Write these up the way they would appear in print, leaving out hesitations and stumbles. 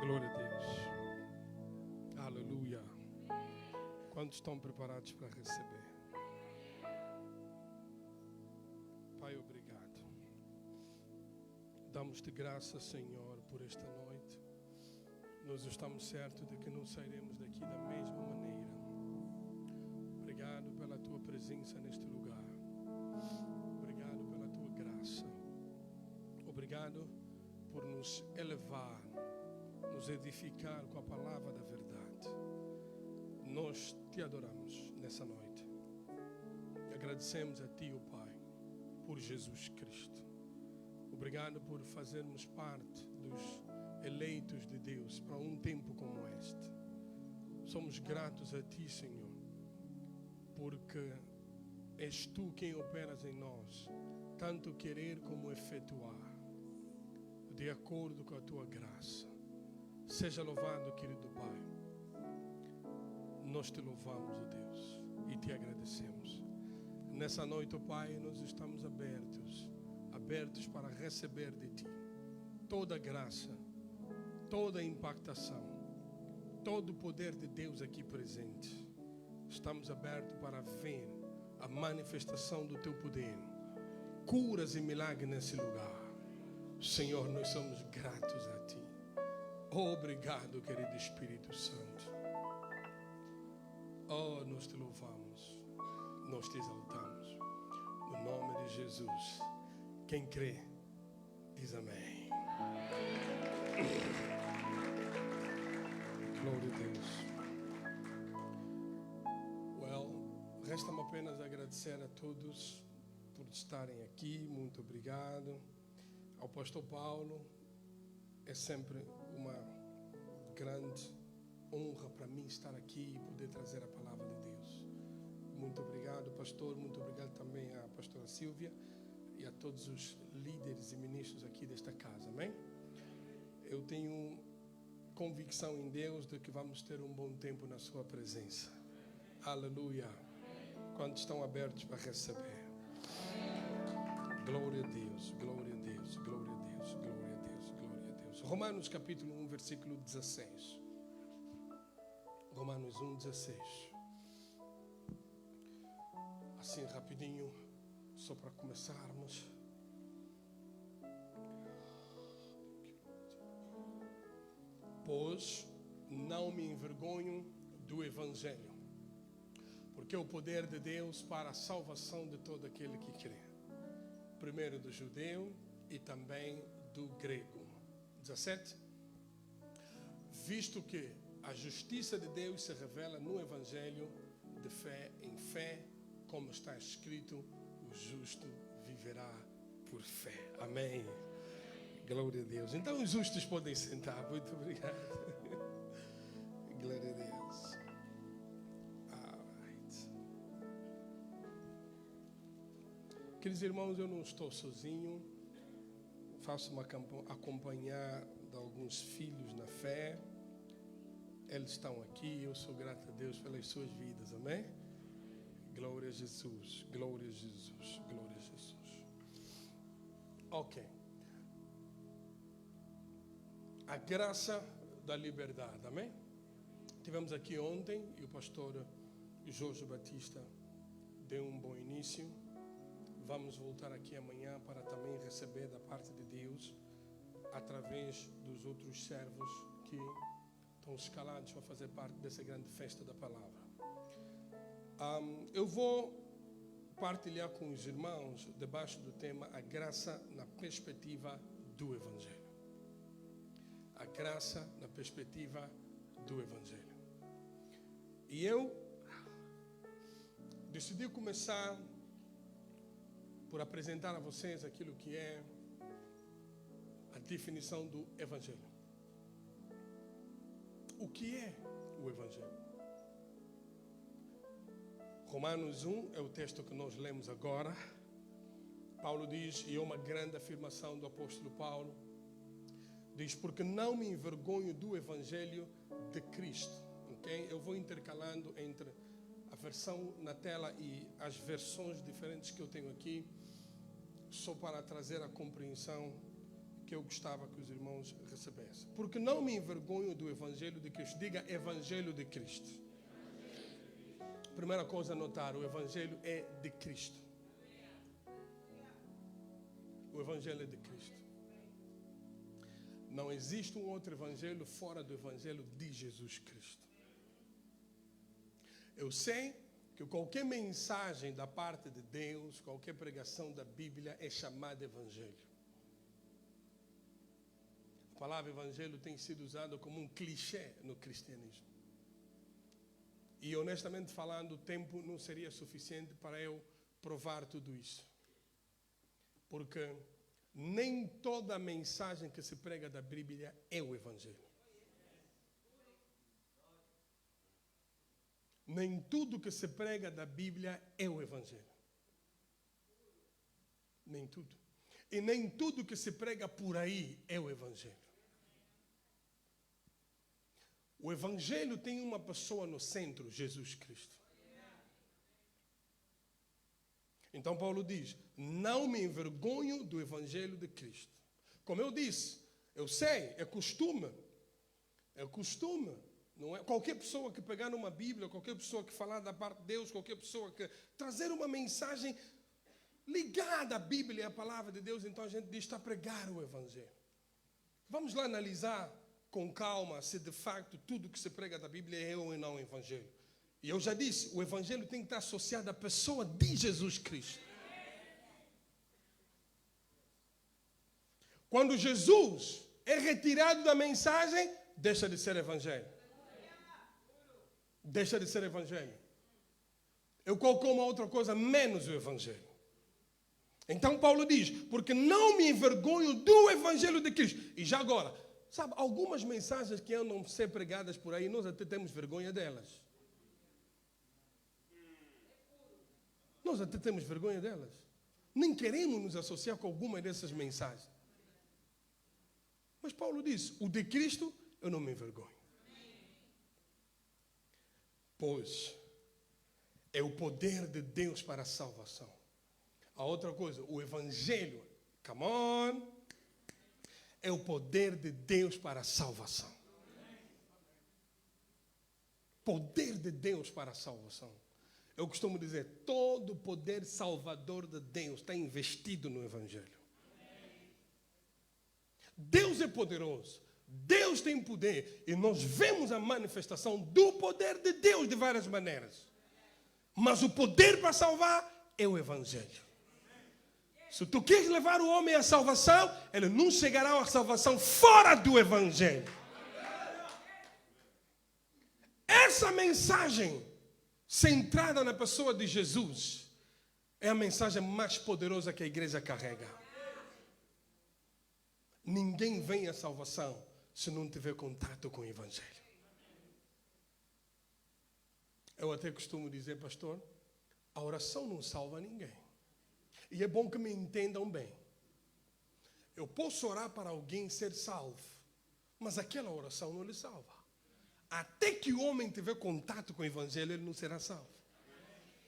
Glória a Deus. Aleluia. Quantos estão preparados para receber? Pai, obrigado. Damos-te graça, Senhor, por esta noite. Nós estamos certos de que não sairemos daqui da mesma maneira. Obrigado pela tua presença neste lugar. Obrigado pela tua graça. Obrigado por nos elevar, nos edificar com a palavra da verdade. Nós te adoramos nessa noite. Agradecemos a ti, ó Pai, por Jesus Cristo. Obrigado por fazermos parte dos eleitos de Deus para um tempo como este. Somos gratos a ti, Senhor, porque és tu quem operas em nós, tanto querer como efetuar, de acordo com a tua graça. Seja louvado, querido Pai. Nós te louvamos, ó Deus, e te agradecemos. Nessa noite, ó Pai, nós estamos abertos para receber de ti toda a graça, toda a impactação, todo o poder de Deus aqui presente. Estamos abertos para ver a manifestação do teu poder, curas e milagres nesse lugar. Senhor, nós somos gratos a ti. Obrigado, querido Espírito Santo. Oh, nós te louvamos, nós te exaltamos. No nome de Jesus. Quem crê, diz amém. Glória a Deus. Resta-me apenas agradecer a todos por estarem aqui. Muito obrigado. Ao pastor Paulo, é sempre uma grande honra para mim estar aqui e poder trazer a palavra de Deus. Muito obrigado, pastor. Muito obrigado também à pastora Silvia e a todos os líderes e ministros aqui desta casa. Amém? Eu tenho convicção em Deus de que vamos ter um bom tempo na sua presença. Aleluia. Quantos estão abertos para receber? Glória a Deus, glória a Deus, glória a Deus, glória a Deus, glória a Deus. Romanos capítulo 1, versículo 16. Romanos 1, 16. Assim, rapidinho, só para começarmos. Pois não me envergonho do Evangelho, porque é o poder de Deus para a salvação de todo aquele que crê. Primeiro do judeu e também do grego. 17. Visto que a justiça de Deus se revela no Evangelho de fé em fé, como está escrito, o justo viverá por fé. Amém. Glória a Deus. Então os justos podem sentar. Muito obrigado. Glória a Deus. Queridos irmãos, eu não estou sozinho. Faço-me acompanhar de alguns filhos na fé. Eles estão aqui. Eu sou grato a Deus pelas suas vidas. Amém? Glória a Jesus. Glória a Jesus. Glória a Jesus. Ok. A graça da liberdade. Amém? Tivemos aqui ontem e o pastor Jorge Batista deu um bom início. Vamos voltar aqui amanhã para também receber da parte de Deus, através dos outros servos que estão escalados para fazer parte dessa grande festa da palavra. Eu vou partilhar com os irmãos, debaixo do tema, a graça na perspectiva do Evangelho. A graça na perspectiva do Evangelho. E eu decidi começar por apresentar a vocês aquilo que é a definição do Evangelho. O que é o Evangelho? Romanos 1 é o texto que nós lemos agora. Paulo diz, e é uma grande afirmação do apóstolo Paulo, diz, porque não me envergonho do Evangelho de Cristo. Okay? Eu vou intercalando entre a versão na tela e as versões diferentes que eu tenho aqui, só para trazer a compreensão que eu gostava que os irmãos recebessem. Porque não me envergonho do Evangelho de Cristo. Diga Evangelho de Cristo. Primeira coisa a notar, o Evangelho é de Cristo. O Evangelho é de Cristo. Não existe um outro Evangelho fora do Evangelho de Jesus Cristo. Eu sei que qualquer mensagem da parte de Deus, qualquer pregação da Bíblia é chamada Evangelho. A palavra Evangelho tem sido usada como um clichê no cristianismo. E honestamente falando, o tempo não seria suficiente para eu provar tudo isso. Porque nem toda a mensagem que se prega da Bíblia é o Evangelho. Nem tudo que se prega da Bíblia é o Evangelho. Nem tudo. E nem tudo que se prega por aí é o Evangelho. O Evangelho tem uma pessoa no centro, Jesus Cristo. Então Paulo diz, não me envergonho do Evangelho de Cristo. Como eu disse, eu sei, é costume. É costume. Não é? Qualquer pessoa que pegar numa Bíblia, qualquer pessoa que falar da parte de Deus, qualquer pessoa que trazer uma mensagem ligada à Bíblia e à palavra de Deus, então a gente diz, está a pregar o Evangelho. Vamos lá analisar com calma se de facto tudo que se prega da Bíblia é ou não o Evangelho. E eu já disse, o Evangelho tem que estar associado à pessoa de Jesus Cristo. Quando Jesus é retirado da mensagem, deixa de ser Evangelho. Deixa de ser Evangelho. Eu coloco uma outra coisa menos o Evangelho. Então Paulo diz, porque não me envergonho do Evangelho de Cristo. E já agora, sabe, algumas mensagens que andam a ser pregadas por aí, nós até temos vergonha delas. Nós até temos vergonha delas. Nem queremos nos associar com alguma dessas mensagens. Mas Paulo diz, o de Cristo eu não me envergonho. Pois é o poder de Deus para a salvação. A outra coisa, o Evangelho, come on, é o poder de Deus para a salvação. Poder de Deus para a salvação. Eu costumo dizer, todo o poder salvador de Deus está investido no Evangelho. Deus é poderoso. Deus tem poder e nós vemos a manifestação do poder de Deus de várias maneiras. Mas o poder para salvar é o Evangelho. Se tu queres levar o homem à salvação, ele não chegará à salvação fora do Evangelho. Essa mensagem centrada na pessoa de Jesus é a mensagem mais poderosa que a igreja carrega. Ninguém vem à salvação se não tiver contato com o Evangelho. Eu até costumo dizer, pastor, a oração não salva ninguém. E é bom que me entendam bem. Eu posso orar para alguém ser salvo, mas aquela oração não lhe salva. Até que o homem tiver contato com o Evangelho, ele não será salvo.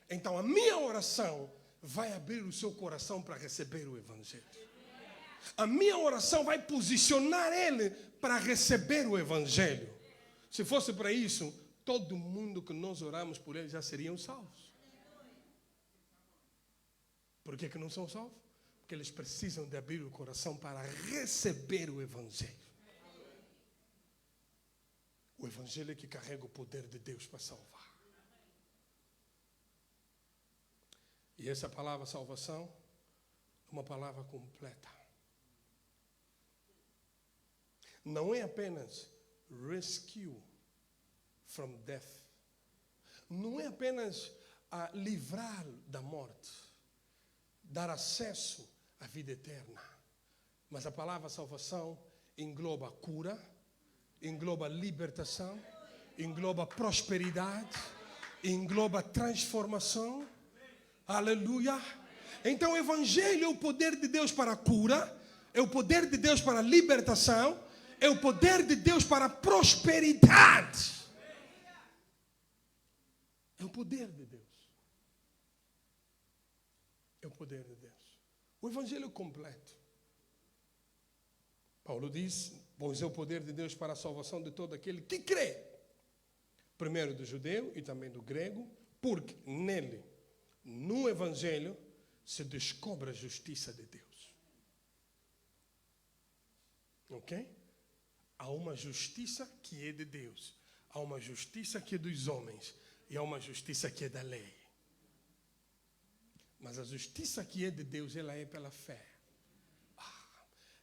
Então a minha oração vai abrir o seu coração para receber o Evangelho. A minha oração vai posicionar ele para receber o Evangelho. Se fosse para isso, todo mundo que nós oramos por ele já seriam salvos. Por que não são salvos? Porque eles precisam de abrir o coração para receber o Evangelho. O Evangelho é que carrega o poder de Deus para salvar. E essa palavra salvação é uma palavra completa. Não é apenas rescue from death. Não é apenas livrar da morte, dar acesso à vida eterna. Mas a palavra salvação engloba cura, engloba libertação, engloba prosperidade, engloba transformação. Aleluia! Então o Evangelho é o poder de Deus para a cura, é o poder de Deus para a libertação, é o poder de Deus para a prosperidade. É o poder de Deus. É o poder de Deus. O Evangelho completo. Paulo diz, pois é o poder de Deus para a salvação de todo aquele que crê. Primeiro do judeu e também do grego, porque nele, no Evangelho, se descobre a justiça de Deus. Ok? Há uma justiça que é de Deus. Há uma justiça que é dos homens. E há uma justiça que é da lei. Mas a justiça que é de Deus, ela é pela fé.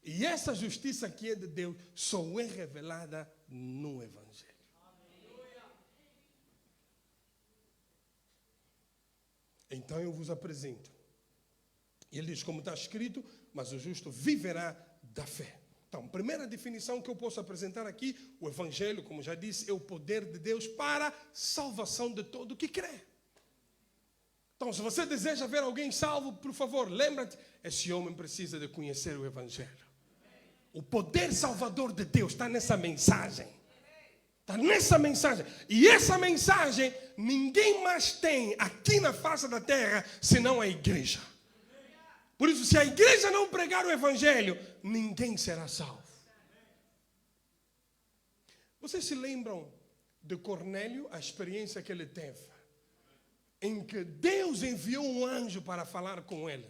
E essa justiça que é de Deus só é revelada no Evangelho. Então eu vos apresento. Ele diz, como está escrito, mas o justo viverá da fé. Então, primeira definição que eu posso apresentar aqui, o Evangelho, como já disse, é o poder de Deus para a salvação de todo que crê. Então, se você deseja ver alguém salvo, por favor, lembra-te, esse homem precisa de conhecer o Evangelho. O poder salvador de Deus está nessa mensagem. Está nessa mensagem. E essa mensagem ninguém mais tem aqui na face da terra senão a igreja. Por isso, se a igreja não pregar o Evangelho, ninguém será salvo. Vocês se lembram de Cornélio, a experiência que ele teve? Em que Deus enviou um anjo para falar com ele.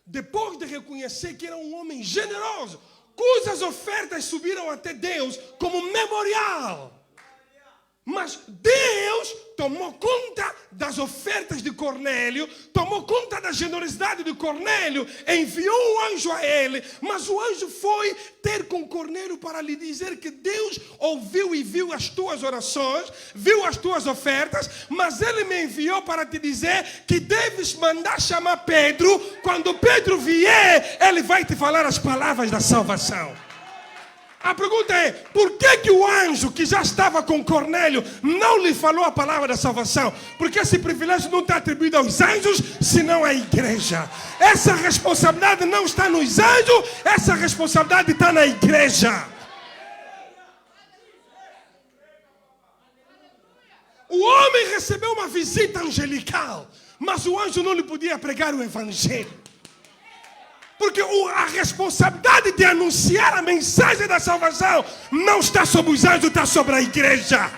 Depois de reconhecer que era um homem generoso, cujas ofertas subiram até Deus como memorial. Mas Deus tomou conta das ofertas de Cornélio, tomou conta da generosidade de Cornélio, enviou um anjo a ele, mas o anjo foi ter com Cornélio para lhe dizer que Deus ouviu e viu as tuas orações, viu as tuas ofertas, mas ele me enviou para te dizer que deves mandar chamar Pedro. Quando Pedro vier, ele vai te falar as palavras da salvação. A pergunta é, por que o anjo que já estava com Cornélio não lhe falou a palavra da salvação? Porque esse privilégio não está atribuído aos anjos, senão à igreja. Essa responsabilidade não está nos anjos, essa responsabilidade está na igreja. O homem recebeu uma visita angelical, mas o anjo não lhe podia pregar o Evangelho. Porque a responsabilidade de anunciar a mensagem da salvação não está sobre os anjos, está sobre a igreja.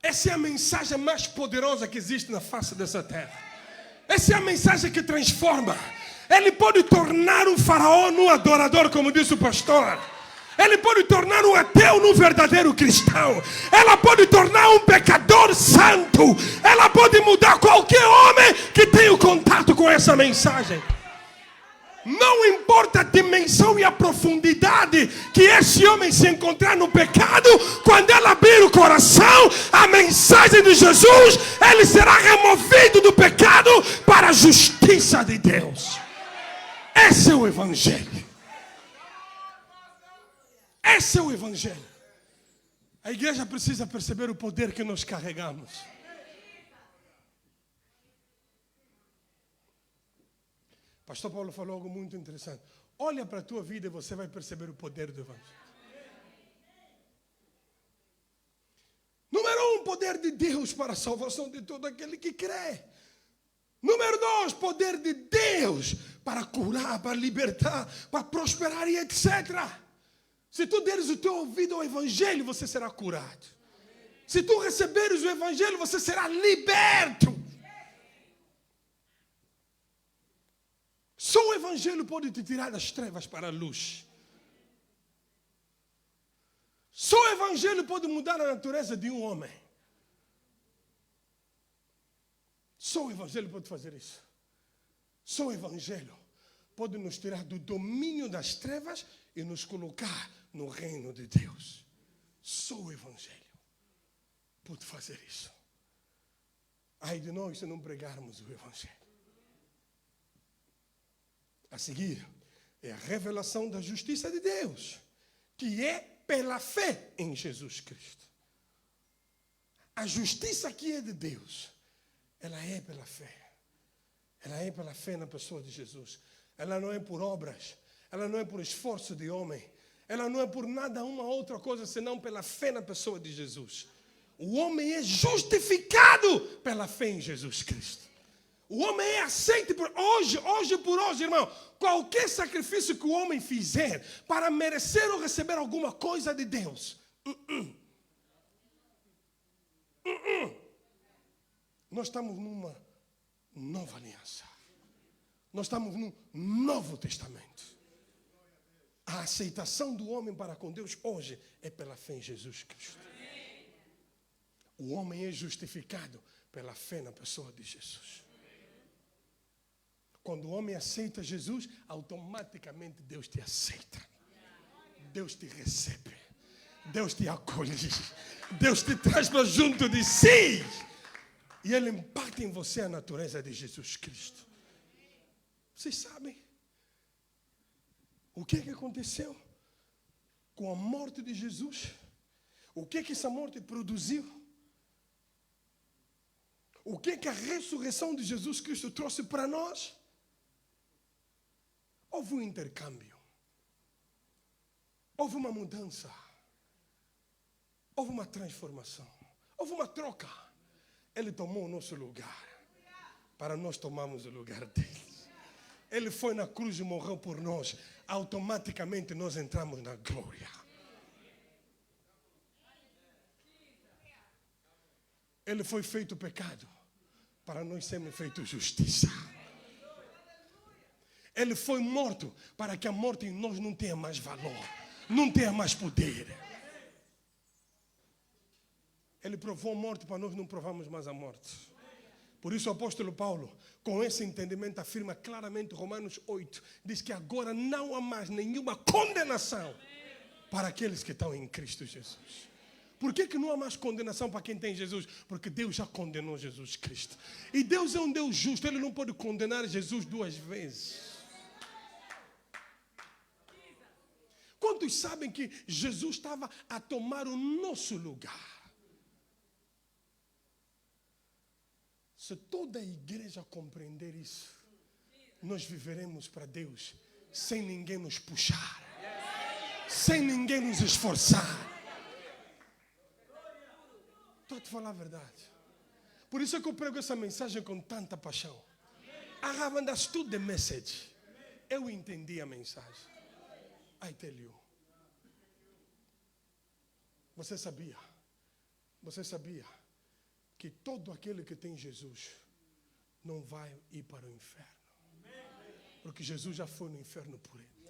Essa é a mensagem mais poderosa que existe na face dessa terra. Essa é a mensagem que transforma. Ele pode tornar um faraó num adorador, como disse o pastor. Ele pode tornar um ateu num verdadeiro cristão. Ela pode tornar um pecador santo. Ela pode mudar qualquer homem que tenha contato com essa mensagem. Não importa a dimensão e a profundidade que esse homem se encontrar no pecado, quando ela abrir o coração, a mensagem de Jesus, ele será removido do pecado para a justiça de Deus. Esse é o Evangelho. Esse é o Evangelho. A igreja precisa perceber o poder que nós carregamos. Pastor Paulo falou algo muito interessante. Olha para a tua vida e você vai perceber o poder do Evangelho. Número 1, poder de Deus para a salvação de todo aquele que crê. Número 2, poder de Deus para curar, para libertar, para prosperar e etc. Se tu deres o teu ouvido ao Evangelho, você será curado. Se tu receberes o Evangelho, você será liberto. Só o Evangelho pode te tirar das trevas para a luz. Só o Evangelho pode mudar a natureza de um homem. Só o Evangelho pode fazer isso. Só o Evangelho pode nos tirar do domínio das trevas e nos colocar no reino de Deus. Só o Evangelho pode fazer isso. Ai de nós se não pregarmos o Evangelho. A seguir, é a revelação da justiça de Deus, que é pela fé em Jesus Cristo. A justiça que é de Deus, ela é pela fé. Ela é pela fé na pessoa de Jesus. Ela não é por obras, ela não é por esforço de homem, ela não é por nada uma outra coisa senão pela fé na pessoa de Jesus. O homem é justificado pela fé em Jesus Cristo. O homem é aceito por hoje por hoje, irmão. Qualquer sacrifício que o homem fizer para merecer ou receber alguma coisa de Deus. Nós estamos numa nova aliança. Nós estamos num novo testamento. A aceitação do homem para com Deus hoje é pela fé em Jesus Cristo. O homem é justificado pela fé na pessoa de Jesus. Quando o homem aceita Jesus, automaticamente Deus te aceita. Deus te recebe. Deus te acolhe. Deus te traz para junto de si. E Ele impacta em você a natureza de Jesus Cristo. Vocês sabem o que aconteceu com a morte de Jesus? O que essa morte produziu? O que a ressurreição de Jesus Cristo trouxe para nós? Houve um intercâmbio. Houve uma mudança. Houve uma transformação. Houve uma troca. Ele tomou o nosso lugar para nós tomarmos o lugar dele. Ele foi na cruz e morreu por nós. Automaticamente nós entramos na glória. Ele foi feito pecado para nós sermos feitos justiça. Ele foi morto para que a morte em nós não tenha mais valor, não tenha mais poder. Ele provou a morte para nós não provarmos mais a morte. Por isso o apóstolo Paulo, com esse entendimento, afirma claramente Romanos 8, diz que agora não há mais nenhuma condenação para aqueles que estão em Cristo Jesus. Por que não há mais condenação para quem tem Jesus? Porque Deus já condenou Jesus Cristo. E Deus é um Deus justo, Ele não pode condenar Jesus duas vezes. Quantos sabem que Jesus estava a tomar o nosso lugar? Se toda a igreja compreender isso, nós viveremos para Deus sem ninguém nos puxar, sem ninguém nos esforçar. Estou a te falar a verdade. Por isso é que eu prego essa mensagem com tanta paixão. I have understood the message. Eu entendi a mensagem. I tell you. Você sabia que todo aquele que tem Jesus não vai ir para o inferno. Porque Jesus já foi no inferno por ele.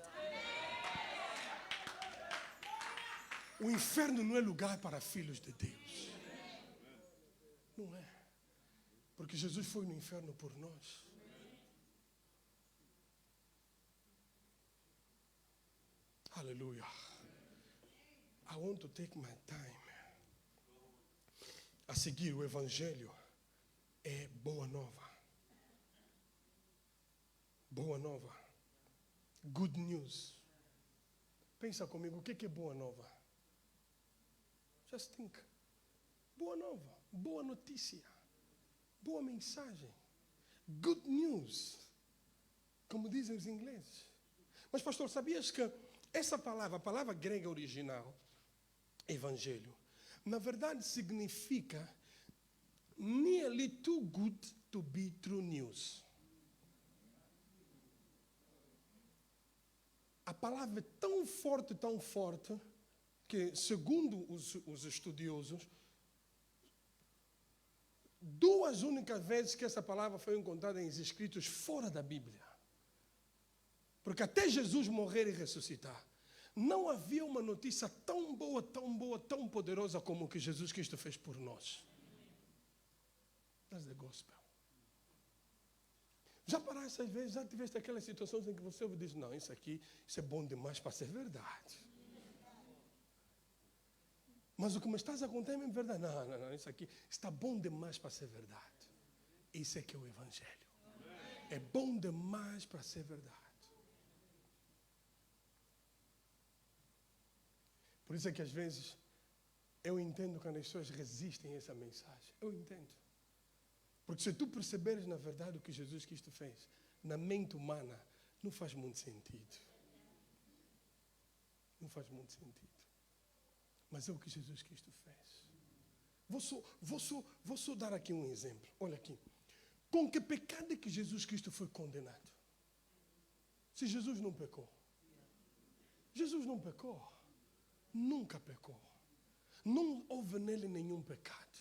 O inferno não é lugar para filhos de Deus. Não é. Porque Jesus foi no inferno por nós. Aleluia. I want to take my time. A seguir, o Evangelho é boa nova. Boa nova. Good news. Pensa comigo, o que é boa nova? Just think. Boa nova, boa notícia, boa mensagem. Good news. Como dizem os ingleses. Mas pastor, sabias que essa palavra, a palavra grega original, Evangelho, na verdade significa nearly too good to be true news. A palavra é tão forte, que segundo os estudiosos, duas únicas vezes que essa palavra foi encontrada em escritos fora da Bíblia. Porque até Jesus morrer e ressuscitar, não havia uma notícia tão boa, tão poderosa como o que Jesus Cristo fez por nós. That's the gospel. Já paraste às vezes, já tiveste aquelas situações em que você diz, não, isso é bom demais para ser verdade. Mas o que me estás a contar é mesmo verdade. Não, isso aqui está bom demais para ser verdade. Isso é que é o Evangelho. É bom demais para ser verdade. Por isso é que às vezes eu entendo quando as pessoas resistem a essa mensagem. Eu entendo. Porque se tu perceberes na verdade o que Jesus Cristo fez, na mente humana, não faz muito sentido. Não faz muito sentido. Mas é o que Jesus Cristo fez. Vou só dar aqui um exemplo. Olha aqui. Com que pecado é que Jesus Cristo foi condenado? Se Jesus não pecou. Jesus não pecou. Nunca pecou. Não houve nele nenhum pecado.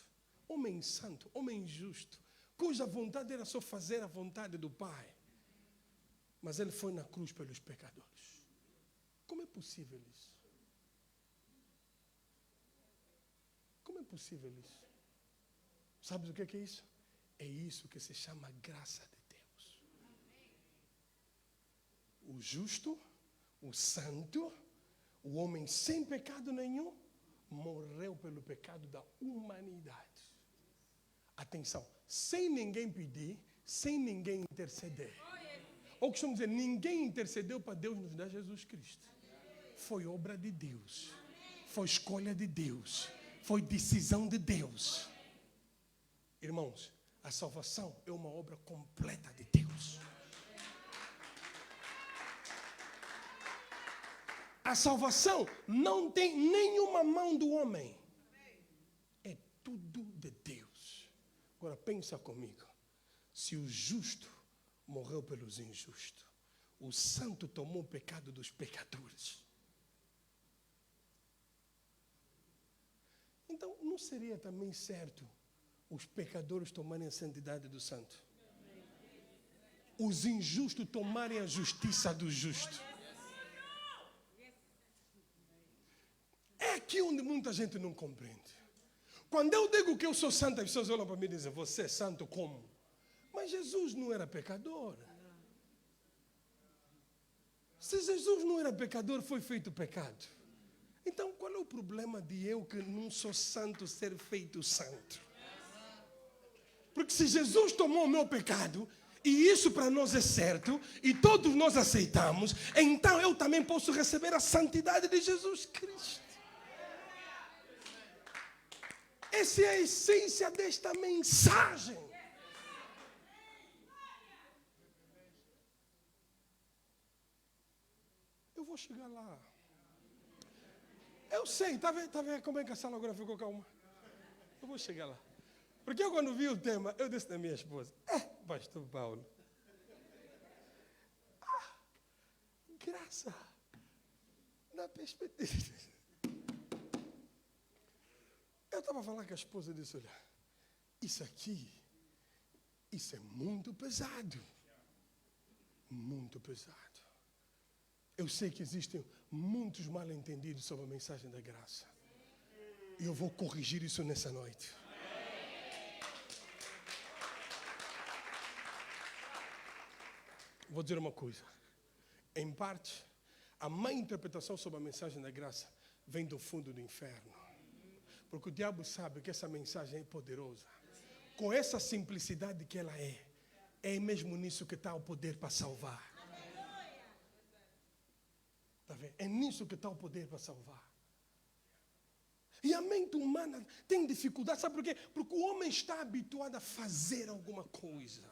Homem santo, homem justo, cuja vontade era só fazer a vontade do Pai. Mas ele foi na cruz pelos pecadores. Como é possível isso? Como é possível isso? Sabes o que é isso? É isso que se chama graça de Deus. O justo, o santo, o homem sem pecado nenhum, morreu pelo pecado da humanidade. Atenção, sem ninguém pedir, sem ninguém interceder. Ou costumo dizer, ninguém intercedeu para Deus nos dar Jesus Cristo. Foi obra de Deus. Foi escolha de Deus. Foi decisão de Deus. Irmãos, a salvação é uma obra completa de Deus. A salvação não tem nenhuma mão do homem. É tudo de Deus. Agora pensa comigo. Se o justo morreu pelos injustos, o santo tomou o pecado dos pecadores. Então, não seria também certo os pecadores tomarem a santidade do santo? Os injustos tomarem a justiça do justo? É aqui onde muita gente não compreende. Quando eu digo que eu sou santo, as pessoas olham para mim e dizem, você é santo como? Mas Jesus não era pecador. Se Jesus não era pecador, foi feito pecado. Então, qual é o problema de eu que não sou santo ser feito santo? Porque se Jesus tomou o meu pecado, e isso para nós é certo, e todos nós aceitamos, então eu também posso receber a santidade de Jesus Cristo. Essa é a essência desta mensagem. Eu vou chegar lá. Eu sei, tá vendo como é que a sala agora ficou calma? Eu vou chegar lá. Porque eu quando vi o tema, eu disse da minha esposa, pastor Paulo, graça, na perspectiva. Eu estava falando com a esposa e disse, olha, isso é muito pesado. Muito pesado. Eu sei que existem muitos mal-entendidos sobre a mensagem da graça. E eu vou corrigir isso nessa noite. Vou dizer uma coisa. Em parte, a má interpretação sobre a mensagem da graça vem do fundo do inferno. Porque o diabo sabe que essa mensagem é poderosa. Com essa simplicidade que ela é mesmo nisso que está o poder para salvar. Tá vendo? É nisso que está o poder para salvar. E a mente humana tem dificuldade, sabe por quê? Porque o homem está habituado a fazer alguma coisa.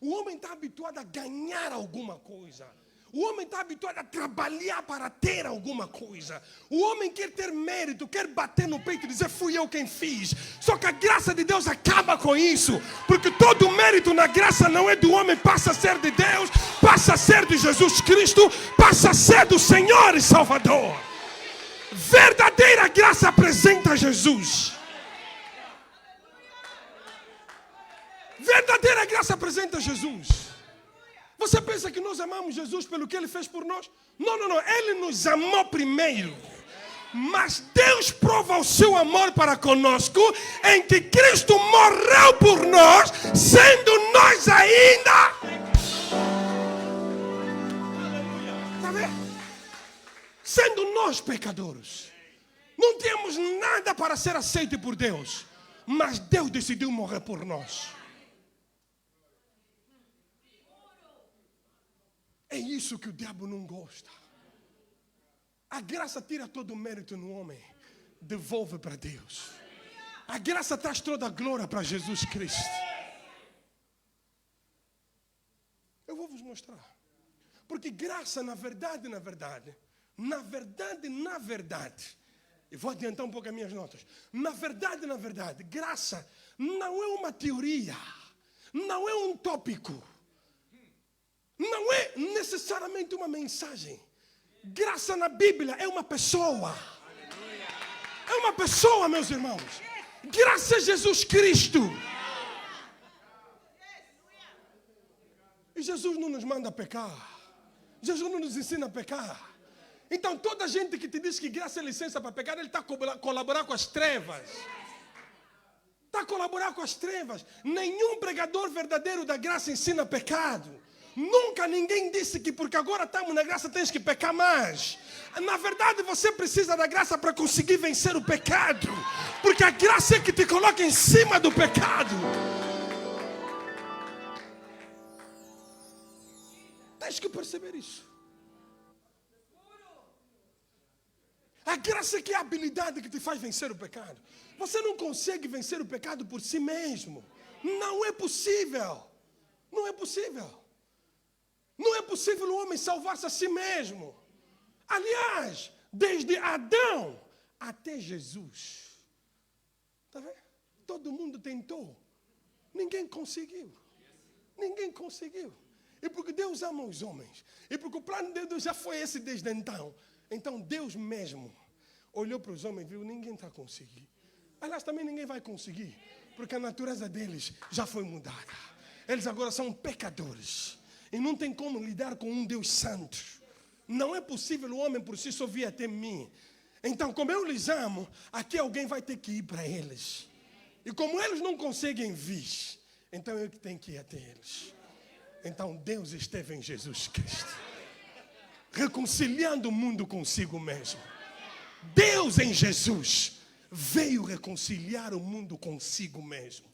O homem está habituado a ganhar alguma coisa. O homem está habituado a trabalhar para ter alguma coisa. O homem quer ter mérito, quer bater no peito e dizer, fui eu quem fiz. Só que a graça de Deus acaba com isso. Porque todo o mérito na graça não é do homem, passa a ser de Deus, passa a ser de Jesus Cristo, passa a ser do Senhor e Salvador. Verdadeira graça apresenta Jesus. Verdadeira graça apresenta Jesus. Você pensa que nós amamos Jesus pelo que Ele fez por nós? Não. Ele nos amou primeiro. Mas Deus prova o seu amor para conosco em que Cristo morreu por nós, sendo nós ainda... Está vendo? Sendo nós pecadores. Não temos nada para ser aceito por Deus. Mas Deus decidiu morrer por nós. É isso que o diabo não gosta. A graça tira todo o mérito no homem, devolve para Deus. A graça traz toda a glória para Jesus Cristo. Eu vou vos mostrar. Porque graça, na verdade, eu vou adiantar um pouco as minhas notas. Na verdade, graça não é uma teoria. não é um tópico. Não é necessariamente uma mensagem. Graça na Bíblia é uma pessoa. É uma pessoa, meus irmãos. Graça a Jesus Cristo. E Jesus não nos manda pecar. Jesus não nos ensina a pecar. Então toda gente que te diz que graça é licença para pecar, ele está a colaborar com as trevas. Está a colaborar com as trevas. Nenhum pregador verdadeiro da graça ensina pecado. Nunca ninguém disse que porque agora estamos na graça tens que pecar mais. Na verdade você precisa da graça para conseguir vencer o pecado. Porque a graça é que te coloca em cima do pecado. Tens que perceber isso. A graça é que é a habilidade que te faz vencer o pecado. Você não consegue vencer o pecado por si mesmo. Não é possível. Não é possível. Não é possível o homem salvar-se a si mesmo. Aliás, desde Adão até Jesus. Está vendo? Todo mundo tentou. Ninguém conseguiu. Ninguém conseguiu. E porque Deus ama os homens. E porque o plano de Deus já foi esse desde então. Então Deus mesmo olhou para os homens e viu, ninguém está conseguindo. Aliás, também ninguém vai conseguir. Porque a natureza deles já foi mudada. Eles agora são pecadores. E não tem como lidar com um Deus santo. Não é possível o homem por si só vir até mim. Então, como eu lhes amo, aqui alguém vai ter que ir para eles. E como eles não conseguem vir, então eu que tenho que ir até eles. Então Deus esteve em Jesus Cristo, reconciliando o mundo consigo mesmo. Deus em Jesus veio reconciliar o mundo consigo mesmo.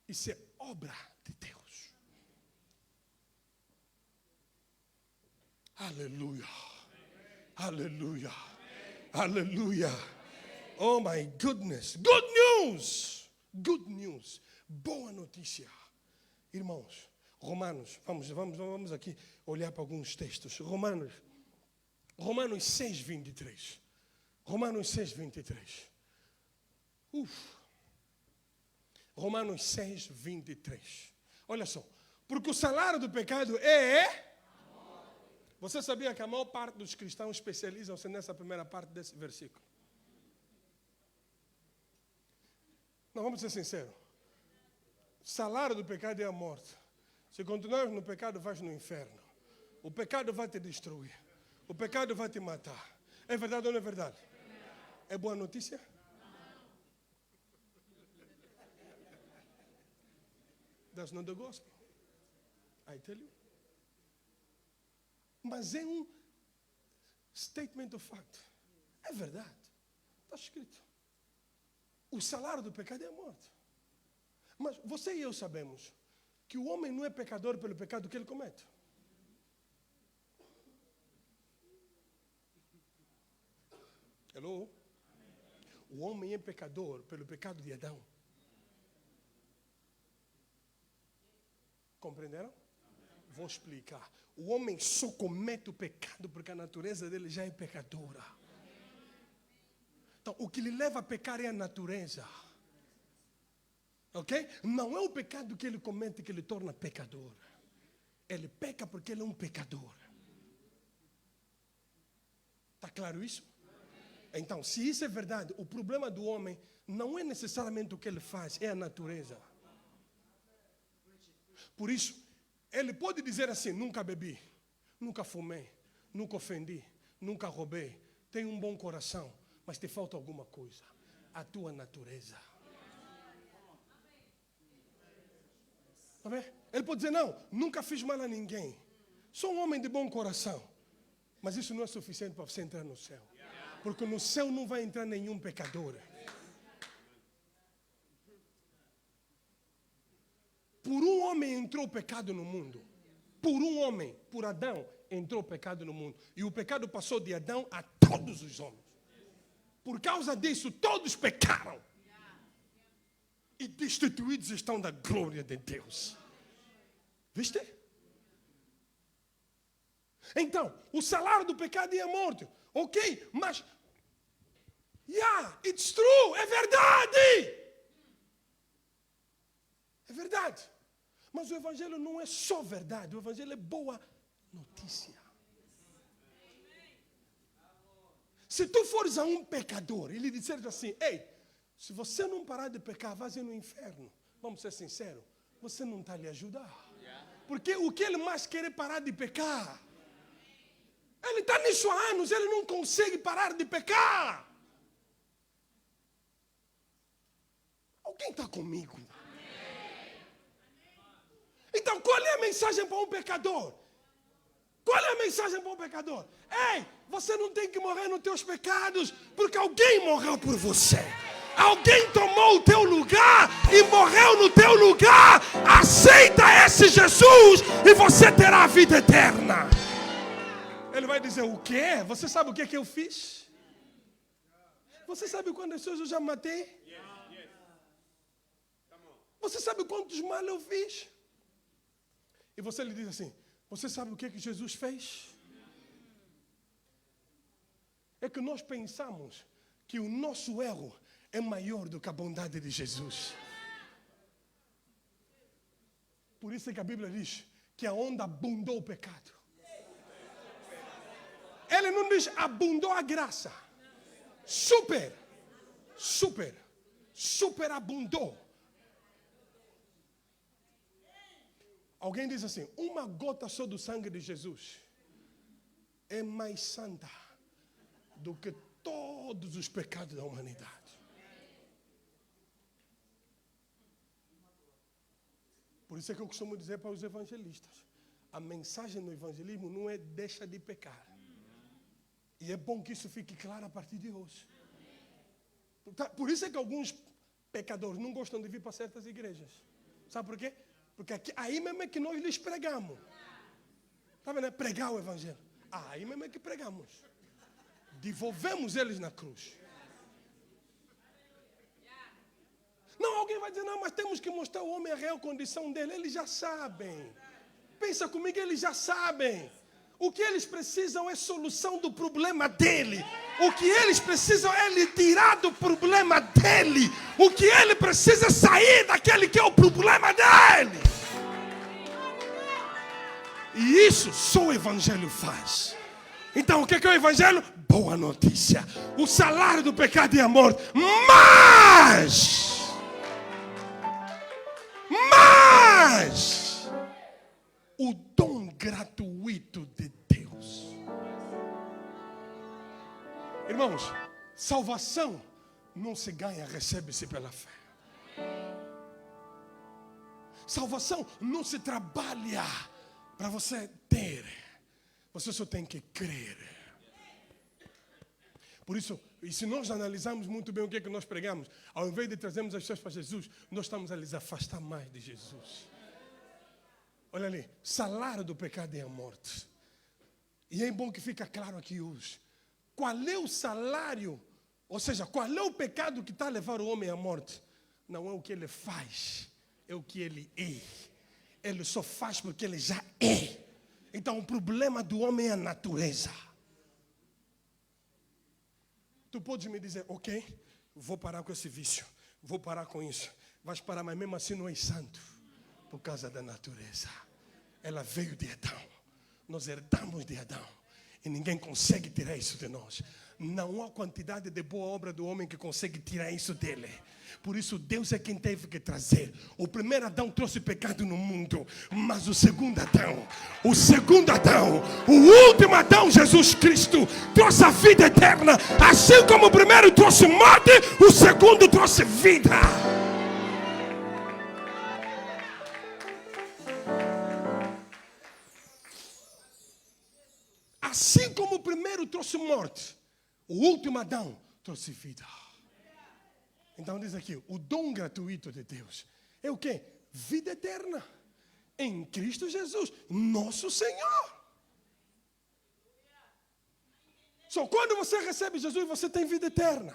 Isso é obra de Deus. Aleluia. Aleluia. Aleluia. Oh my goodness. Good news. Good news. Boa notícia. Irmãos, Romanos, vamos aqui olhar para alguns textos. Romanos 6, 23. Romanos 6, 23. Romanos 6, 23. Olha só. Porque o salário do pecado é... Você sabia que a maior parte dos cristãos especializam-se nessa primeira parte desse versículo? Não, vamos ser sinceros. O salário do pecado é a morte. Se continuares no pecado, vais no inferno. O pecado vai te destruir. O pecado vai te matar. É verdade ou não é verdade? É boa notícia? That's not the gospel. I tell you. Mas é um statement of fact. É verdade. Está escrito. O salário do pecado é a morte. Mas você e eu sabemos que o homem não é pecador pelo pecado que ele comete. Hello? O homem é pecador pelo pecado de Adão. Compreenderam? Vou explicar. O homem só comete o pecado porque a natureza dele já é pecadora. Então, o que lhe leva a pecar é a natureza. Ok? Não é o pecado que ele comete que ele torna pecador. Ele peca porque ele é um pecador. Está claro isso? Então, se isso é verdade, o problema do homem não é necessariamente o que ele faz, é a natureza. Por isso, ele pode dizer assim, nunca bebi, nunca fumei, nunca ofendi, nunca roubei, tenho um bom coração, mas te falta alguma coisa, a tua natureza. Tá vendo? Ele pode dizer, não, nunca fiz mal a ninguém, sou um homem de bom coração, mas isso não é suficiente para você entrar no céu. Porque no céu não vai entrar nenhum pecador. Por um homem entrou o pecado no mundo. Por um homem, por Adão, entrou o pecado no mundo. E o pecado passou de Adão a todos os homens. Por causa disso, todos pecaram. E destituídos estão da glória de Deus. Viste? Então, o salário do pecado é a morte. Ok, mas... Yeah, it's true, é verdade. É verdade. Mas o Evangelho não é só verdade. O Evangelho é boa notícia. Se tu fores a um pecador e lhe disseres assim, ei, se você não parar de pecar, vai no inferno. Vamos ser sinceros, você não está a lhe ajudar. Porque o que ele mais quer é parar de pecar. Ele está nisso há anos, ele não consegue parar de pecar. Alguém está comigo? Então, qual é a mensagem para um pecador? Qual é a mensagem para um pecador? Ei, você não tem que morrer nos teus pecados, porque alguém morreu por você. Alguém tomou o teu lugar e morreu no teu lugar. Aceita esse Jesus e você terá a vida eterna. Ele vai dizer, o quê? Você sabe o que eu fiz? Você sabe quantas pessoas eu já matei? Você sabe quantos mal eu fiz? E você lhe diz assim, você sabe o que Jesus fez? É que nós pensamos que o nosso erro é maior do que a bondade de Jesus. Por isso é que a Bíblia diz que aonde abundou o pecado. Ele não diz abundou a graça. Superabundou. Alguém diz assim, uma gota só do sangue de Jesus é mais santa do que todos os pecados da humanidade. Por isso é que eu costumo dizer para os evangelistas, a mensagem do evangelismo não é deixa de pecar. E é bom que isso fique claro a partir de hoje. Por isso é que alguns pecadores não gostam de vir para certas igrejas. Sabe por quê? Porque aqui, aí mesmo é que nós lhes pregamos. Está vendo? Pregar o evangelho. Aí mesmo é que pregamos. Devolvemos eles na cruz. Não, alguém vai dizer, não, mas temos que mostrar ao homem a real condição dele. Eles já sabem. Pensa comigo, eles já sabem. O que eles precisam é solução do problema dele. O que eles precisam é lhe tirar do problema dele. O que ele precisa é sair daquele que é o problema dele. E isso só o evangelho faz. Então o que é o evangelho? Boa notícia. O salário do pecado é a morte. Mas o dom gratuito de Deus. Irmãos, salvação não se ganha, recebe-se pela fé. Salvação não se trabalha para você ter. Você só tem que crer. Por isso, e se nós analisarmos muito bem o que é que nós pregamos, ao invés de trazermos as pessoas para Jesus, nós estamos a lhes afastar mais de Jesus. Olha ali, salário do pecado é a morte. E é bom que fica claro aqui hoje. Qual é o salário, ou seja, qual é o pecado que está a levar o homem à morte? Não é o que ele faz, é o que ele é. Ele só faz porque ele já é. Então o problema do homem é a natureza. Tu podes me dizer, ok, vou parar com esse vício, vou parar com isso. Vais parar, mas mesmo assim não és santo. Por causa da natureza. Ela veio de Adão. Nós herdamos de Adão. E ninguém consegue tirar isso de nós. Não há quantidade de boa obra do homem que consegue tirar isso dele. Por isso Deus é quem teve que trazer. O primeiro Adão trouxe pecado no mundo. Mas o segundo Adão, o último Adão, Jesus Cristo, trouxe a vida eterna. Assim como o primeiro trouxe morte, o segundo trouxe vida. Assim como o primeiro trouxe morte, o último Adão trouxe vida. Então diz aqui, o dom gratuito de Deus é o quê? Vida eterna. Em Cristo Jesus, nosso Senhor. Só quando você recebe Jesus, você tem vida eterna.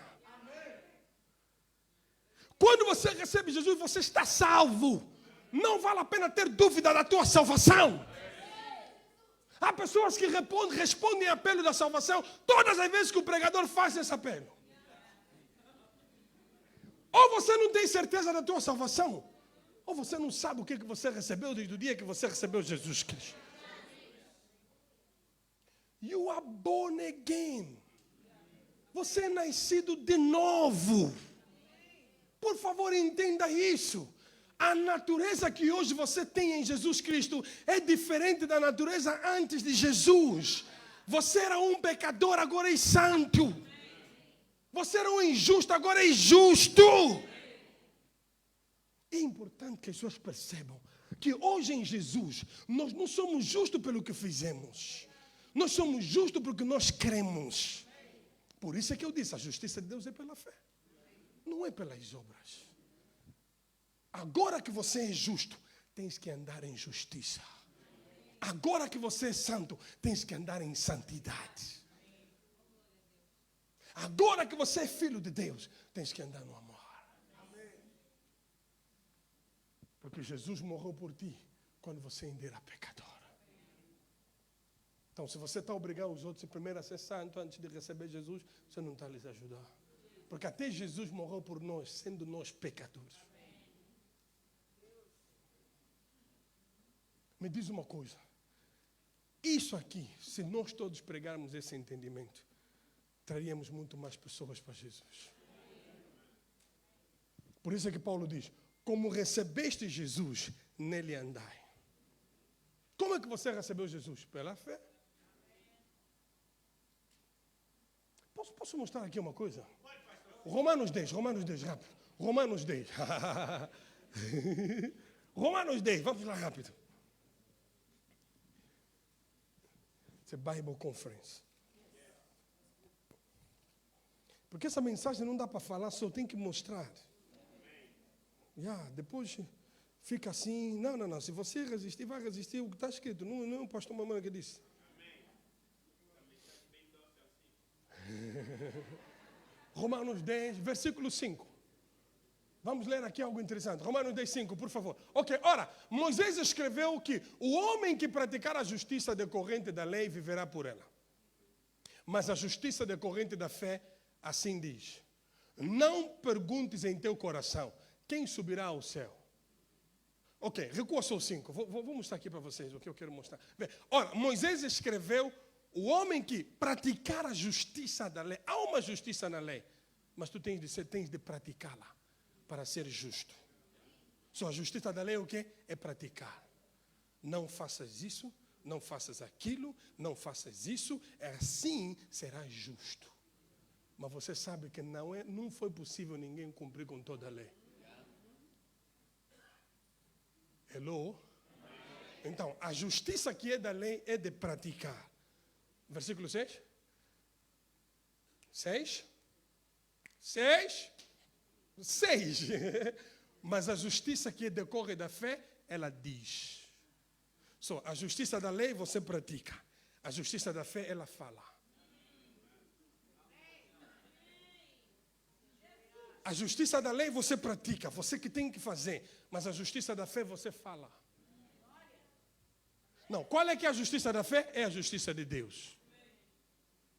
Quando você recebe Jesus, você está salvo. Não vale a pena ter dúvida da tua salvação. Há pessoas que respondem a apelo da salvação todas as vezes que o pregador faz esse apelo. Ou você não tem certeza da tua salvação, Ou você não sabe o que você recebeu desde o dia que você recebeu Jesus Cristo. You are born again. Você é nascido de novo. Por favor, entenda isso. A natureza que hoje você tem em Jesus Cristo é diferente da natureza antes de Jesus. Você era um pecador, agora é santo. Você era um injusto, agora é justo. É importante que as pessoas percebam que hoje em Jesus nós não somos justos pelo que fizemos. Nós somos justos porque nós cremos. Por isso é que eu disse, a justiça de Deus é pela fé. Não é pelas obras. Agora que você é justo, tens que andar em justiça. Agora que você é santo, tens que andar em santidade. Agora que você é filho de Deus, tens que andar no amor. Porque Jesus morreu por ti quando você ainda era pecador. Então, se você está obrigando os outros primeiro a ser santo antes de receber Jesus, você não está lhes ajudando. Porque até Jesus morreu por nós, sendo nós pecadores. Me diz uma coisa. Isso aqui, se nós todos pregarmos esse entendimento, traríamos muito mais pessoas para Jesus. Por isso é que Paulo diz, como recebeste Jesus, nele andai. Como é que você recebeu Jesus? Pela fé. Posso mostrar aqui uma coisa? Romanos 10, rápido. Romanos 10. Romanos 10, vamos lá rápido. It's a Bible Conference. Porque essa mensagem não dá para falar, só tem que mostrar. Depois fica assim, não. Se você resistir, vai resistir o que está escrito. Não é o pastor Mamãe que disse. Romanos 10, versículo 5. Vamos ler aqui algo interessante. Romanos 10, 5, por favor. Ok, ora, Moisés escreveu que o homem que praticar a justiça decorrente da lei viverá por ela. Mas a justiça decorrente da fé, assim diz. Não perguntes em teu coração, quem subirá ao céu? Ok, recua só o 5. Vou mostrar aqui para vocês o que eu quero mostrar. Ora, Moisés escreveu o homem que praticar a justiça da lei. Há uma justiça na lei, mas tu tens de praticá-la para ser justo. Só a justiça da lei é o quê? É praticar. Não faças isso, não faças aquilo, não faças isso, assim serás justo. Mas você sabe que não foi possível ninguém cumprir com toda a lei. Hello? Então, a justiça que é da lei é de praticar. Versículo 6. 6. 6. 6. Mas a justiça que decorre da fé, ela diz. A justiça da lei você pratica. A justiça da fé, ela fala. A justiça da lei você pratica, você que tem que fazer. Mas a justiça da fé você fala. Não, qual é que é a justiça da fé? É a justiça de Deus.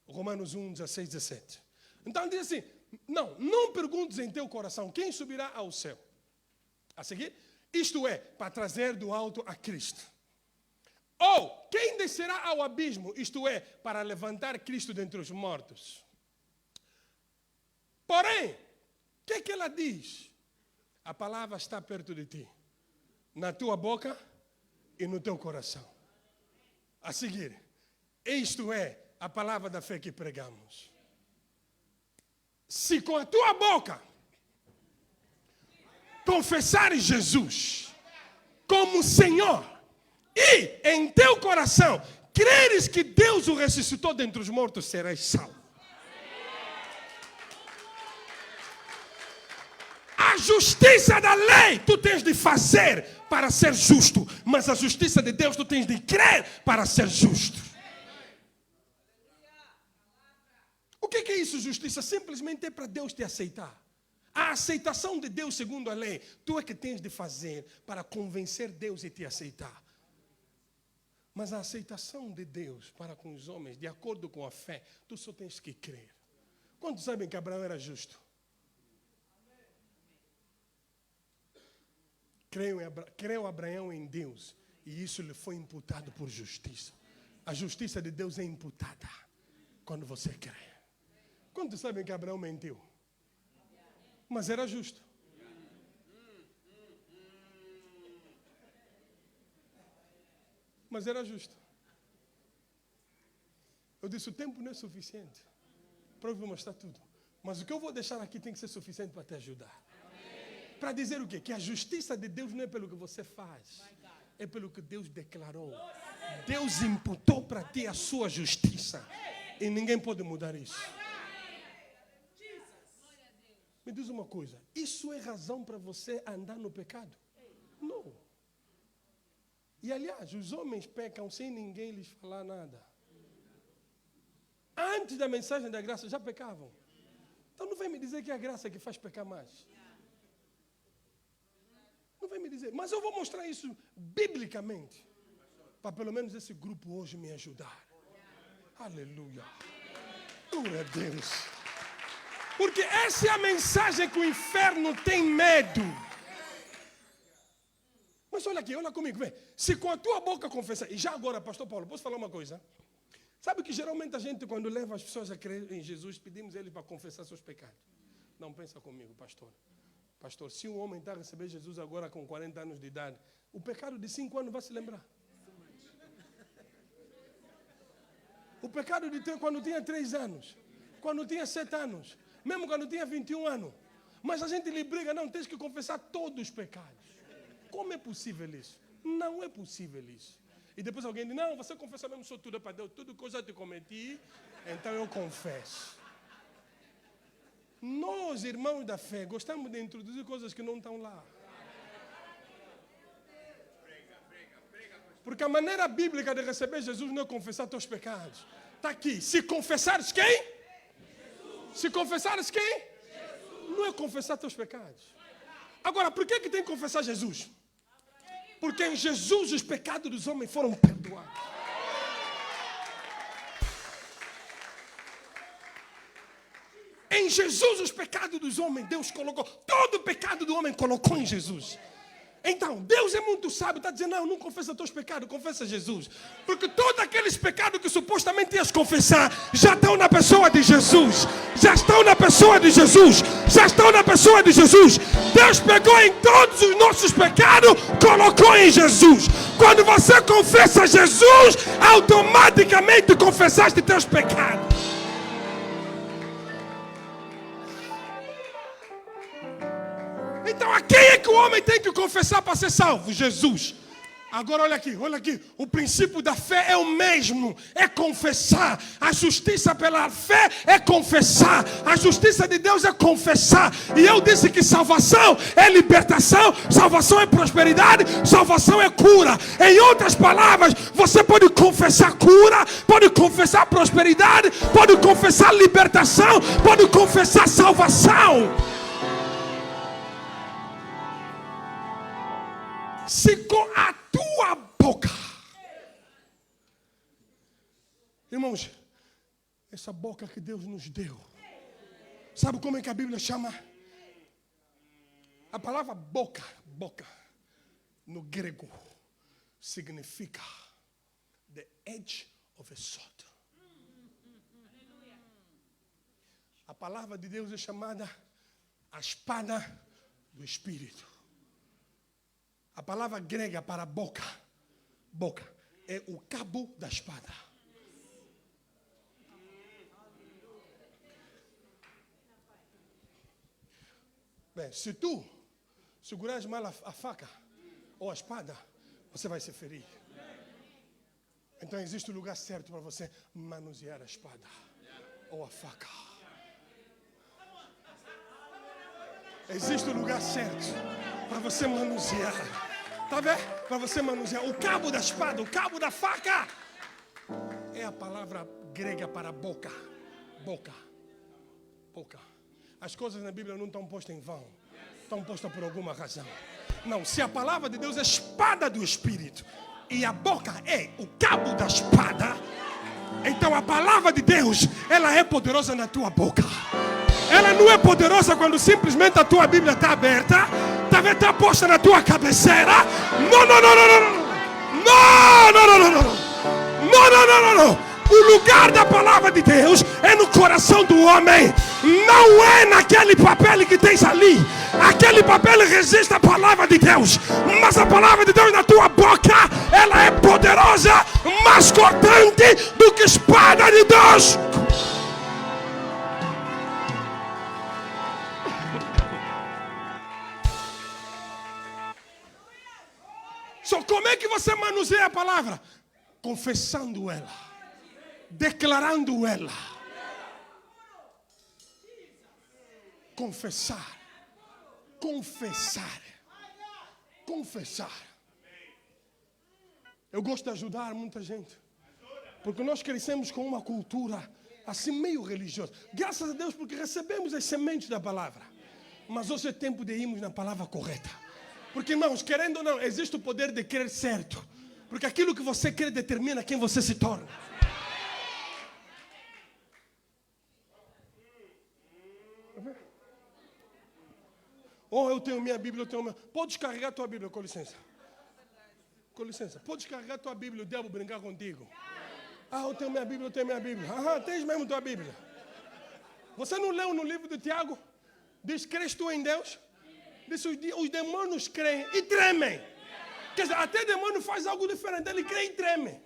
Romanos 1, 16, 17. Então diz assim, não perguntes em teu coração, quem subirá ao céu? A seguir, isto é, para trazer do alto a Cristo. Ou, quem descerá ao abismo? Isto é, para levantar Cristo dentre os mortos. Porém, o que é que ela diz? A palavra está perto de ti, na tua boca e no teu coração. A seguir, isto é a palavra da fé que pregamos. Se com a tua boca confessares Jesus como Senhor e em teu coração creres que Deus o ressuscitou dentre os mortos, serás salvo. A justiça da lei tu tens de fazer para ser justo, mas a justiça de Deus tu tens de crer para ser justo. O que é isso, justiça? Simplesmente é para Deus te aceitar. A aceitação de Deus segundo a lei, tu é que tens de fazer para convencer Deus e te aceitar. Mas a aceitação de Deus para com os homens, de acordo com a fé, tu só tens que crer. Quantos sabem que Abraão era justo? Creu Abraão em Deus e isso lhe foi imputado por justiça. A justiça de Deus é imputada quando você crê. Quantos sabem que Abraão mentiu? Mas era justo. Mas era justo. Eu disse, o tempo não é suficiente para eu mostrar tudo. Mas o que eu vou deixar aqui tem que ser suficiente para te ajudar. Para dizer o quê? Que a justiça de Deus não é pelo que você faz. É pelo que Deus declarou. Deus imputou para ti a sua justiça. E ninguém pode mudar isso. Me diz uma coisa. Isso é razão para você andar no pecado? Não. E aliás, os homens pecam sem ninguém lhes falar nada. Antes da mensagem da graça já pecavam. Então não vem me dizer que é a graça que faz pecar mais. Não vem me dizer. Mas eu vou mostrar isso biblicamente. Para pelo menos esse grupo hoje me ajudar. Aleluia. Glória a Deus. Porque essa é a mensagem que o inferno tem medo. Mas olha aqui, olha comigo, vem. Se com a tua boca confessar, e já agora, pastor Paulo, posso falar uma coisa? Sabe que geralmente a gente, quando leva as pessoas a crer em Jesus, pedimos a eles para confessar seus pecados. Não pensa comigo, pastor. Pastor, se um homem está a receber Jesus agora com 40 anos de idade, o pecado de 5 anos vai se lembrar. O pecado de quando tinha 3 anos, quando tinha 7 anos, mesmo quando tinha 21 anos. Mas a gente lhe briga, não, tens que confessar todos os pecados. Como é possível isso? Não é possível isso. E depois alguém diz, não, você confessa mesmo, sou tudo para Deus, tudo que eu já te cometi, então eu confesso. Nós, irmãos da fé, gostamos de introduzir coisas que não estão lá. Porque a maneira bíblica de receber Jesus não é confessar teus pecados. Está aqui, se confessares quem? Jesus. Se confessares quem? Jesus. Não é confessar teus pecados. Agora, por que tem que confessar Jesus? Porque em Jesus os pecados dos homens foram perdoados. Em Jesus os pecados dos homens, Deus colocou. Todo o pecado do homem colocou em Jesus. Então, Deus é muito sábio, está dizendo, não confessa teus pecados, confessa Jesus. Porque todos aqueles pecados que supostamente ias confessar, já estão na pessoa de Jesus. Já estão na pessoa de Jesus. Já estão na pessoa de Jesus. Deus pegou em todos os nossos pecados, colocou em Jesus. Quando você confessa Jesus, automaticamente confessaste teus pecados. Então a quem é que o homem tem que confessar para ser salvo? Jesus. Agora olha aqui. O princípio da fé é o mesmo. É confessar. A justiça pela fé é confessar. A justiça de Deus é confessar. E eu disse que salvação é libertação. Salvação é prosperidade. Salvação é cura. Em outras palavras, você pode confessar cura. Pode confessar prosperidade. Pode confessar libertação. Pode confessar salvação. Se com a tua boca, irmãos, essa boca que Deus nos deu, sabe como é que a Bíblia chama? A palavra boca, no grego, significa the edge of a sword. A palavra de Deus é chamada a espada do Espírito. A palavra grega para boca, é o cabo da espada. Bem, se tu segurares mal a faca ou a espada, você vai se ferir. Então existe o lugar certo para você manusear a espada ou a faca. Existe o lugar certo para você manusear. Tá vendo? Para você manusear. O cabo da espada, o cabo da faca. É a palavra grega para boca. Boca. As coisas na Bíblia não estão postas em vão. Estão postas por alguma razão. Não, se a palavra de Deus é a espada do Espírito e a boca é o cabo da espada, então a palavra de Deus, ela é poderosa na tua boca. Ela não é poderosa quando simplesmente a tua Bíblia está aberta. deve estar posta na tua cabeceira. Não, não, não, não, não. Não, não, não, não, não. Não, não, não, não, não. O lugar da palavra de Deus é no coração do homem. Não é naquele papel que tens ali. Aquele papel resiste à palavra de Deus. Mas a palavra de Deus na tua boca, ela é poderosa, mais cortante do que espada de Deus. Só como é que você manuseia a palavra? Confessando ela, declarando ela. Confessar. Confessar. Confessar. Eu gosto de ajudar muita gente, porque nós crescemos com uma cultura assim meio religiosa. Graças a Deus porque recebemos as sementes da palavra. Mas hoje é tempo de irmos na palavra correta. Porque, irmãos, querendo ou não, existe o poder de crer certo. Porque aquilo que você crê determina quem você se torna. Oh, eu tenho minha Bíblia, eu tenho minha... Pode descarregar a tua Bíblia, com licença. Com licença. Pode descarregar a tua Bíblia, o diabo brincar contigo. Ah, eu tenho minha Bíblia, eu tenho minha Bíblia. Ah, tens mesmo tua Bíblia. Você não leu no livro de Tiago? Diz, crês tu em Deus? Diz, os demônios creem e tremem. Quer dizer, até demônio faz algo diferente. Ele crê e treme.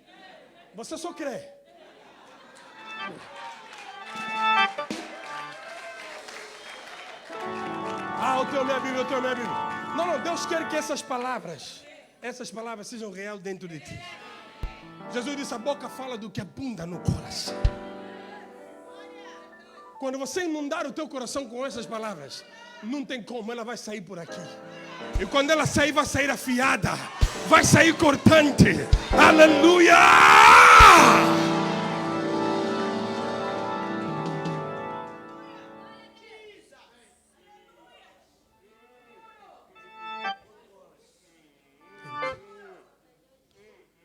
Você só crê. Ah, eu tenho minha Bíblia, eu tenho minha Bíblia. Não, não, Deus quer que essas palavras sejam real dentro de ti. Jesus disse, a boca fala do que abunda no coração. Quando você inundar o teu coração com essas palavras, não tem como, ela vai sair por aqui. E quando ela sair, vai sair afiada. Vai sair cortante. Aleluia!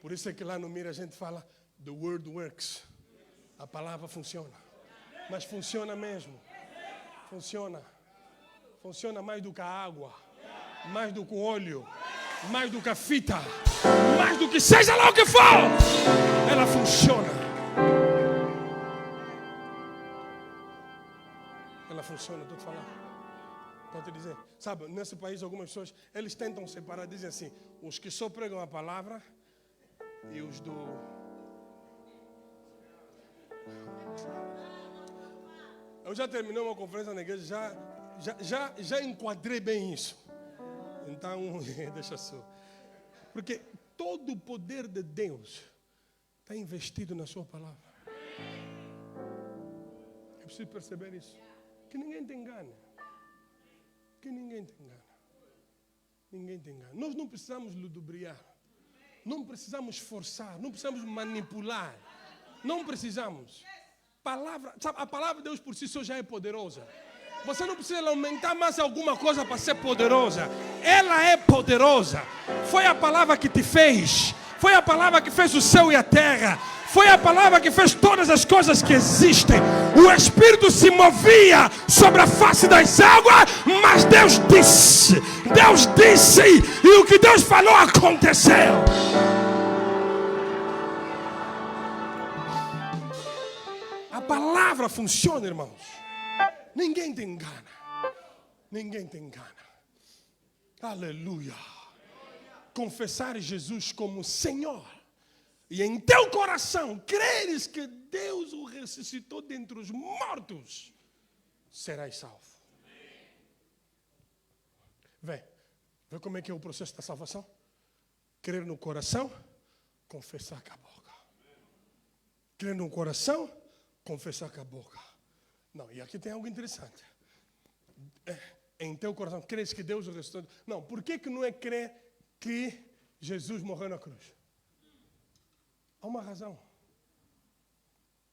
Por isso é que lá no Mira a gente fala, the word works. A palavra funciona. Mas funciona mesmo. Funciona. Funciona mais do que a água. Mais do que o óleo. Mais do que a fita. Mais do que seja lá o que for. Ela funciona. Ela funciona, estou te falando. Estou te dizer. Sabe, nesse país algumas pessoas, eles tentam separar, dizem assim, os que só pregam a palavra e os do... Eu já terminei uma conferência na igreja, já enquadrei bem isso. Então, deixa só. Porque todo o poder de Deus está investido na sua palavra. É preciso perceber isso. Que ninguém te engane. Que ninguém te engane. Ninguém te engane. Nós não precisamos ludibriar. Não precisamos forçar. Não precisamos manipular. Não precisamos. Sabe, a palavra de Deus por si só já é poderosa. Você não precisa aumentar mais alguma coisa para ser poderosa. Ela é poderosa. Foi a palavra que te fez. Foi a palavra que fez o céu e a terra. Foi a palavra que fez todas as coisas que existem. O Espírito se movia sobre a face das águas, mas Deus disse. Deus disse. E o que Deus falou aconteceu. A palavra funciona, irmãos. Ninguém te engana. Ninguém te engana. Aleluia. Confessar Jesus como Senhor. E em teu coração creres que Deus o ressuscitou dentre os mortos. Serás salvo. Vê como é que é o processo da salvação? Crer no coração, confessar com a boca. Crer no coração, confessar com a boca. Não, e aqui tem algo interessante. Em teu coração, crees que Deus o ressuscitou? Não, por que não é crer que Jesus morreu na cruz? Há uma razão.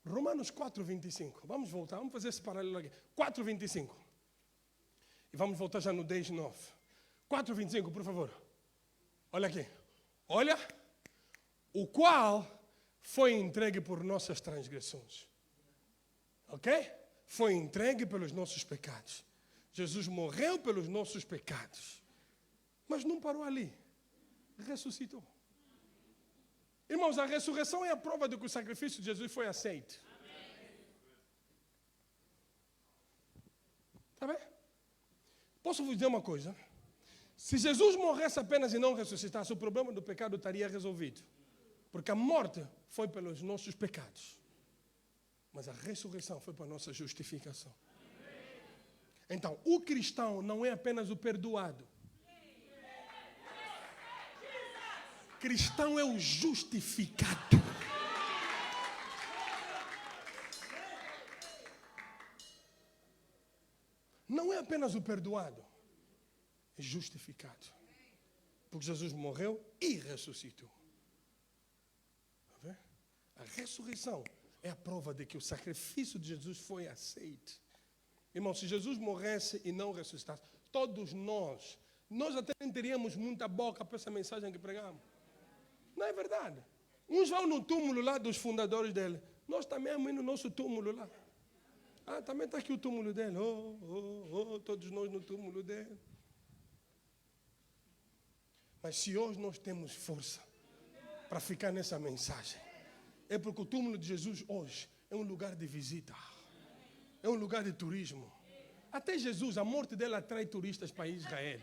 Romanos 4:25. Vamos voltar, vamos fazer esse paralelo aqui. 4:25. E vamos voltar já no 10:9. 4:25, por favor. Olha aqui. Olha. O qual foi entregue por nossas transgressões. Ok? Foi entregue pelos nossos pecados. Jesus morreu pelos nossos pecados. Mas não parou ali. Ressuscitou. Irmãos, a ressurreição é a prova de que o sacrifício de Jesus foi aceito. Está bem? Posso vos dizer uma coisa? Se Jesus morresse apenas e não ressuscitasse, o problema do pecado estaria resolvido. Porque a morte foi pelos nossos pecados. Mas a ressurreição foi para a nossa justificação. Então, o cristão não é apenas o perdoado. Cristão é o justificado. Não é apenas o perdoado, é justificado. Porque Jesus morreu e ressuscitou. Está vendo? A ressurreição é a prova de que o sacrifício de Jesus foi aceito. Irmão, se Jesus morresse e não ressuscitasse, todos nós até nem teríamos muita boca para essa mensagem que pregamos. Não é verdade? Uns vão no túmulo lá dos fundadores dele. Nós também vamos no nosso túmulo lá. Ah, também está aqui o túmulo dele. Todos nós no túmulo dele. Mas se hoje nós temos força para ficar nessa mensagem, é porque o túmulo de Jesus hoje é um lugar de visita. É um lugar de turismo. Até Jesus, a morte dele atrai turistas para Israel.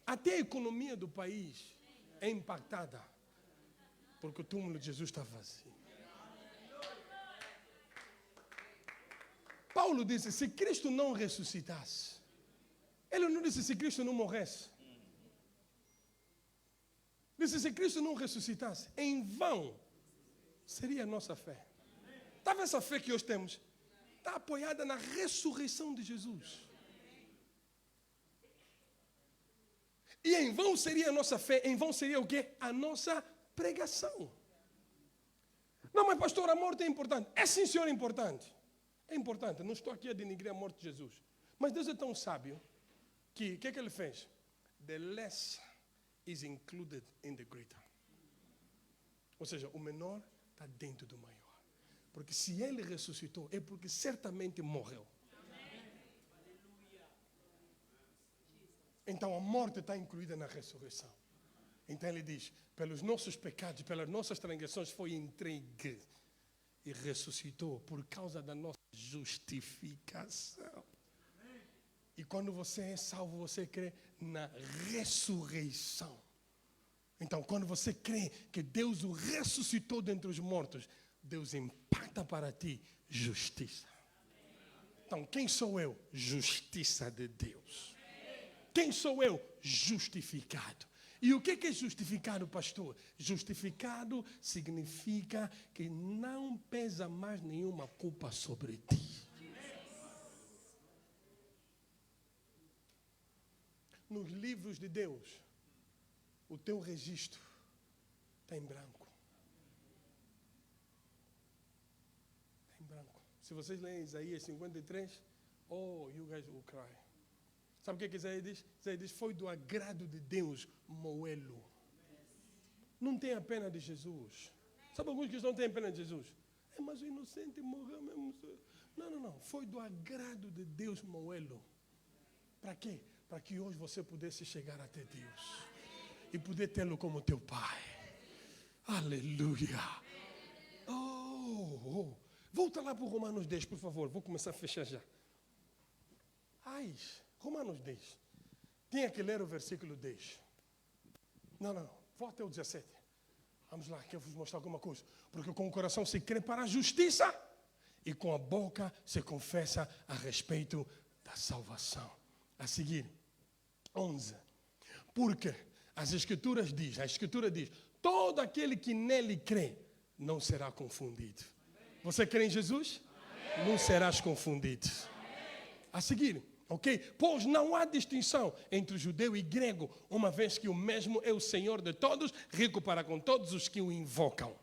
Até a economia do país é impactada porque o túmulo de Jesus está vazio. Paulo disse, se Cristo não ressuscitasse, ele não disse se Cristo não morresse. Disse, se Cristo não ressuscitasse, em vão seria a nossa fé. Estava essa fé que hoje temos? Está apoiada na ressurreição de Jesus. E em vão seria a nossa fé, em vão seria o quê? A nossa pregação. Não, mas pastor, a morte é importante. É sim, senhor, importante. É importante, não estou aqui a denigrir a morte de Jesus. Mas Deus é tão sábio que o que ele fez? The less is included in the greater. Ou seja, o menor está dentro do maior. Porque se ele ressuscitou, é porque certamente morreu. Então a morte está incluída na ressurreição. Então ele diz, pelos nossos pecados, pelas nossas transgressões foi entregue e ressuscitou por causa da nossa justificação. E quando você é salvo, você crê na ressurreição. Então quando você crê que Deus o ressuscitou dentre os mortos, Deus impacta para ti justiça. Então quem sou eu? Justiça de Deus. Quem sou eu? Justificado. E o que é justificado, pastor? Justificado significa que não pesa mais nenhuma culpa sobre ti. Nos livros de Deus, o teu registro está em branco. Está em branco. Se vocês lerem Isaías 53, oh, you guys will cry. Sabe o que Isaías diz? Isaías diz, foi do agrado de Deus moê-lo. Não tem a pena de Jesus. Sabe alguns que não têm pena de Jesus? É, mas o inocente morreu mesmo. Não. Foi do agrado de Deus moê-lo. Para quê? Para que hoje você pudesse chegar até Deus. E poder tê-lo como teu Pai. Aleluia. Volta lá para o Romanos 10, por favor. Vou começar a fechar já. Romanos 10. Tinha que ler o versículo 10. Não. Vou até o 17. Vamos lá, que eu vou vos mostrar alguma coisa. Porque com o coração se crê para a justiça e com a boca se confessa a respeito da salvação. A seguir, 11. Porque a Escritura diz, todo aquele que nele crê não será confundido. Você crê em Jesus? Amém. Não serás confundido. Amém. A seguir, ok? Pois não há distinção entre judeu e grego, uma vez que o mesmo é o Senhor de todos, rico para com todos os que o invocam.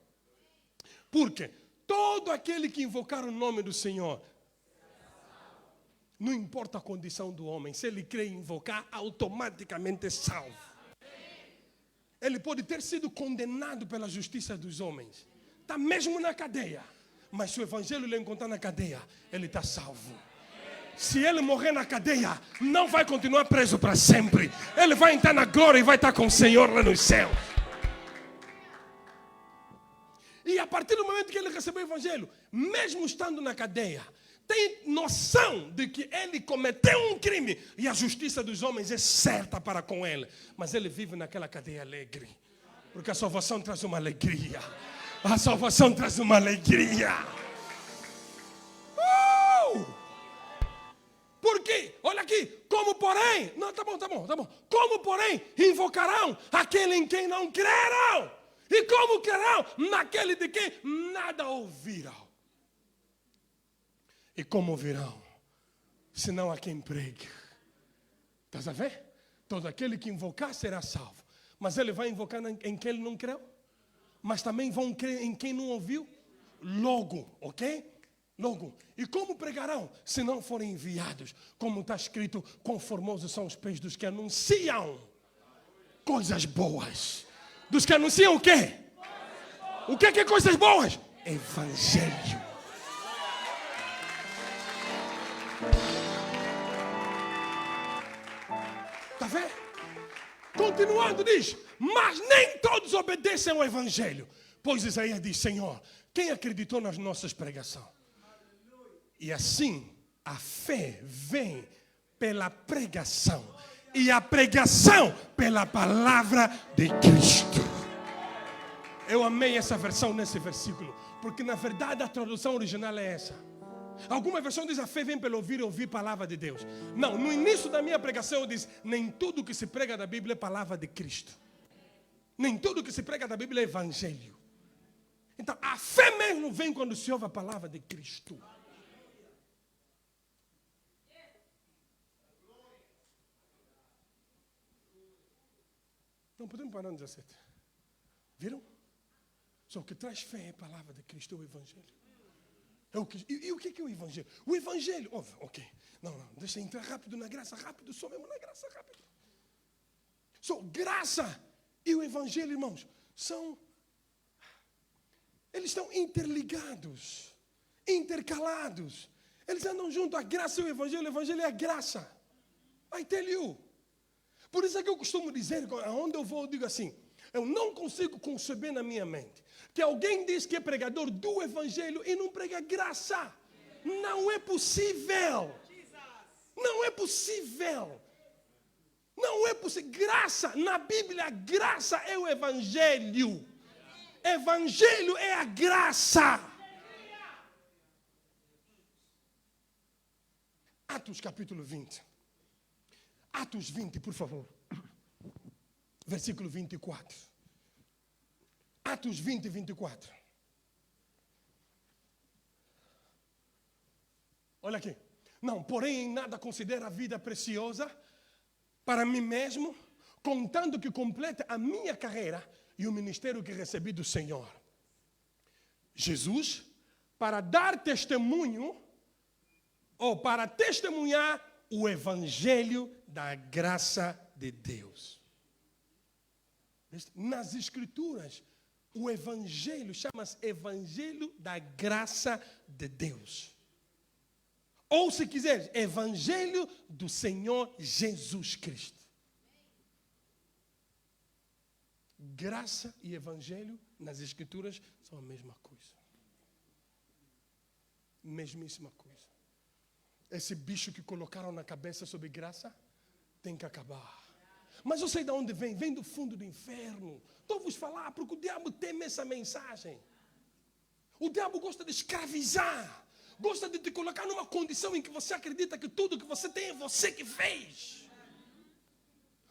Porque todo aquele que invocar o nome do Senhor, não importa a condição do homem, se ele crê em invocar, automaticamente é salvo. Ele pode ter sido condenado pela justiça dos homens. Está mesmo na cadeia. Mas se o evangelho lhe encontrar na cadeia, ele está salvo. Se ele morrer na cadeia, não vai continuar preso para sempre. Ele vai entrar na glória e vai estar com o Senhor lá nos céus. E a partir do momento que ele recebeu o evangelho, mesmo estando na cadeia, tem noção de que ele cometeu um crime e a justiça dos homens é certa para com ele. Mas ele vive naquela cadeia alegre, porque a salvação traz uma alegria. A salvação traz uma alegria. Por quê? Olha aqui, como porém, não, tá bom. Como porém invocarão aquele em quem não creram? E como crerão naquele de quem nada ouviram? E como ouvirão, senão a quem pregue? Estás a ver? Todo aquele que invocar será salvo. Mas ele vai invocar em quem ele não creu? Mas também vão crer em quem não ouviu? Logo, ok? Logo, e como pregarão se não forem enviados? Como está escrito, quão formosos são os pés dos que anunciam coisas boas. Dos que anunciam o quê? O que é coisas boas? Evangelho. Está vendo? Continuando diz, mas nem todos obedecem ao Evangelho. Pois Isaías diz, Senhor, quem acreditou nas nossas pregações? E assim, a fé vem pela pregação. E a pregação pela palavra de Cristo. Eu amei essa versão nesse versículo. Porque na verdade a tradução original é essa. Alguma versão diz a fé vem pelo ouvir e ouvir a palavra de Deus. Não, no início da minha pregação eu disse, nem tudo que se prega da Bíblia é palavra de Cristo. Nem tudo que se prega da Bíblia é evangelho. Então a fé mesmo vem quando se ouve a palavra de Cristo. Não podemos parar no 17. Viram? Só o que traz fé é a palavra de Cristo, é o Evangelho. E o que é o Evangelho? O Evangelho, ok. Não, deixa eu entrar rápido na graça, rápido, só mesmo na graça, rápido. Graça e o Evangelho, irmãos, eles estão interligados, intercalados. Eles andam juntos, a graça e o Evangelho é a graça. I tell you. Por isso é que eu costumo dizer, aonde eu vou, eu digo assim, eu não consigo conceber na minha mente que alguém diz que é pregador do Evangelho e não prega graça. Não é possível. Não é possível. Não é possível. Graça, na Bíblia, graça é o Evangelho. Evangelho é a graça. Atos capítulo 20. Atos 20, por favor. Versículo 24. Atos 20, 24. Olha aqui. Não, porém, em nada considero a vida preciosa para mim mesmo, contando que complete a minha carreira e o ministério que recebi do Senhor Jesus, para dar testemunho, ou para testemunhar o Evangelho da graça de Deus. Nas Escrituras, o Evangelho chama-se Evangelho da graça de Deus. Ou, se quiser, Evangelho do Senhor Jesus Cristo. Graça e Evangelho nas Escrituras são a mesma coisa. Mesmíssima coisa. Esse bicho que colocaram na cabeça sobre graça tem que acabar. Mas eu sei de onde vem. Vem do fundo do inferno. Estou a vos falar porque o diabo teme essa mensagem. O diabo gosta de escravizar. Gosta de te colocar numa condição em que você acredita que tudo que você tem é você que fez.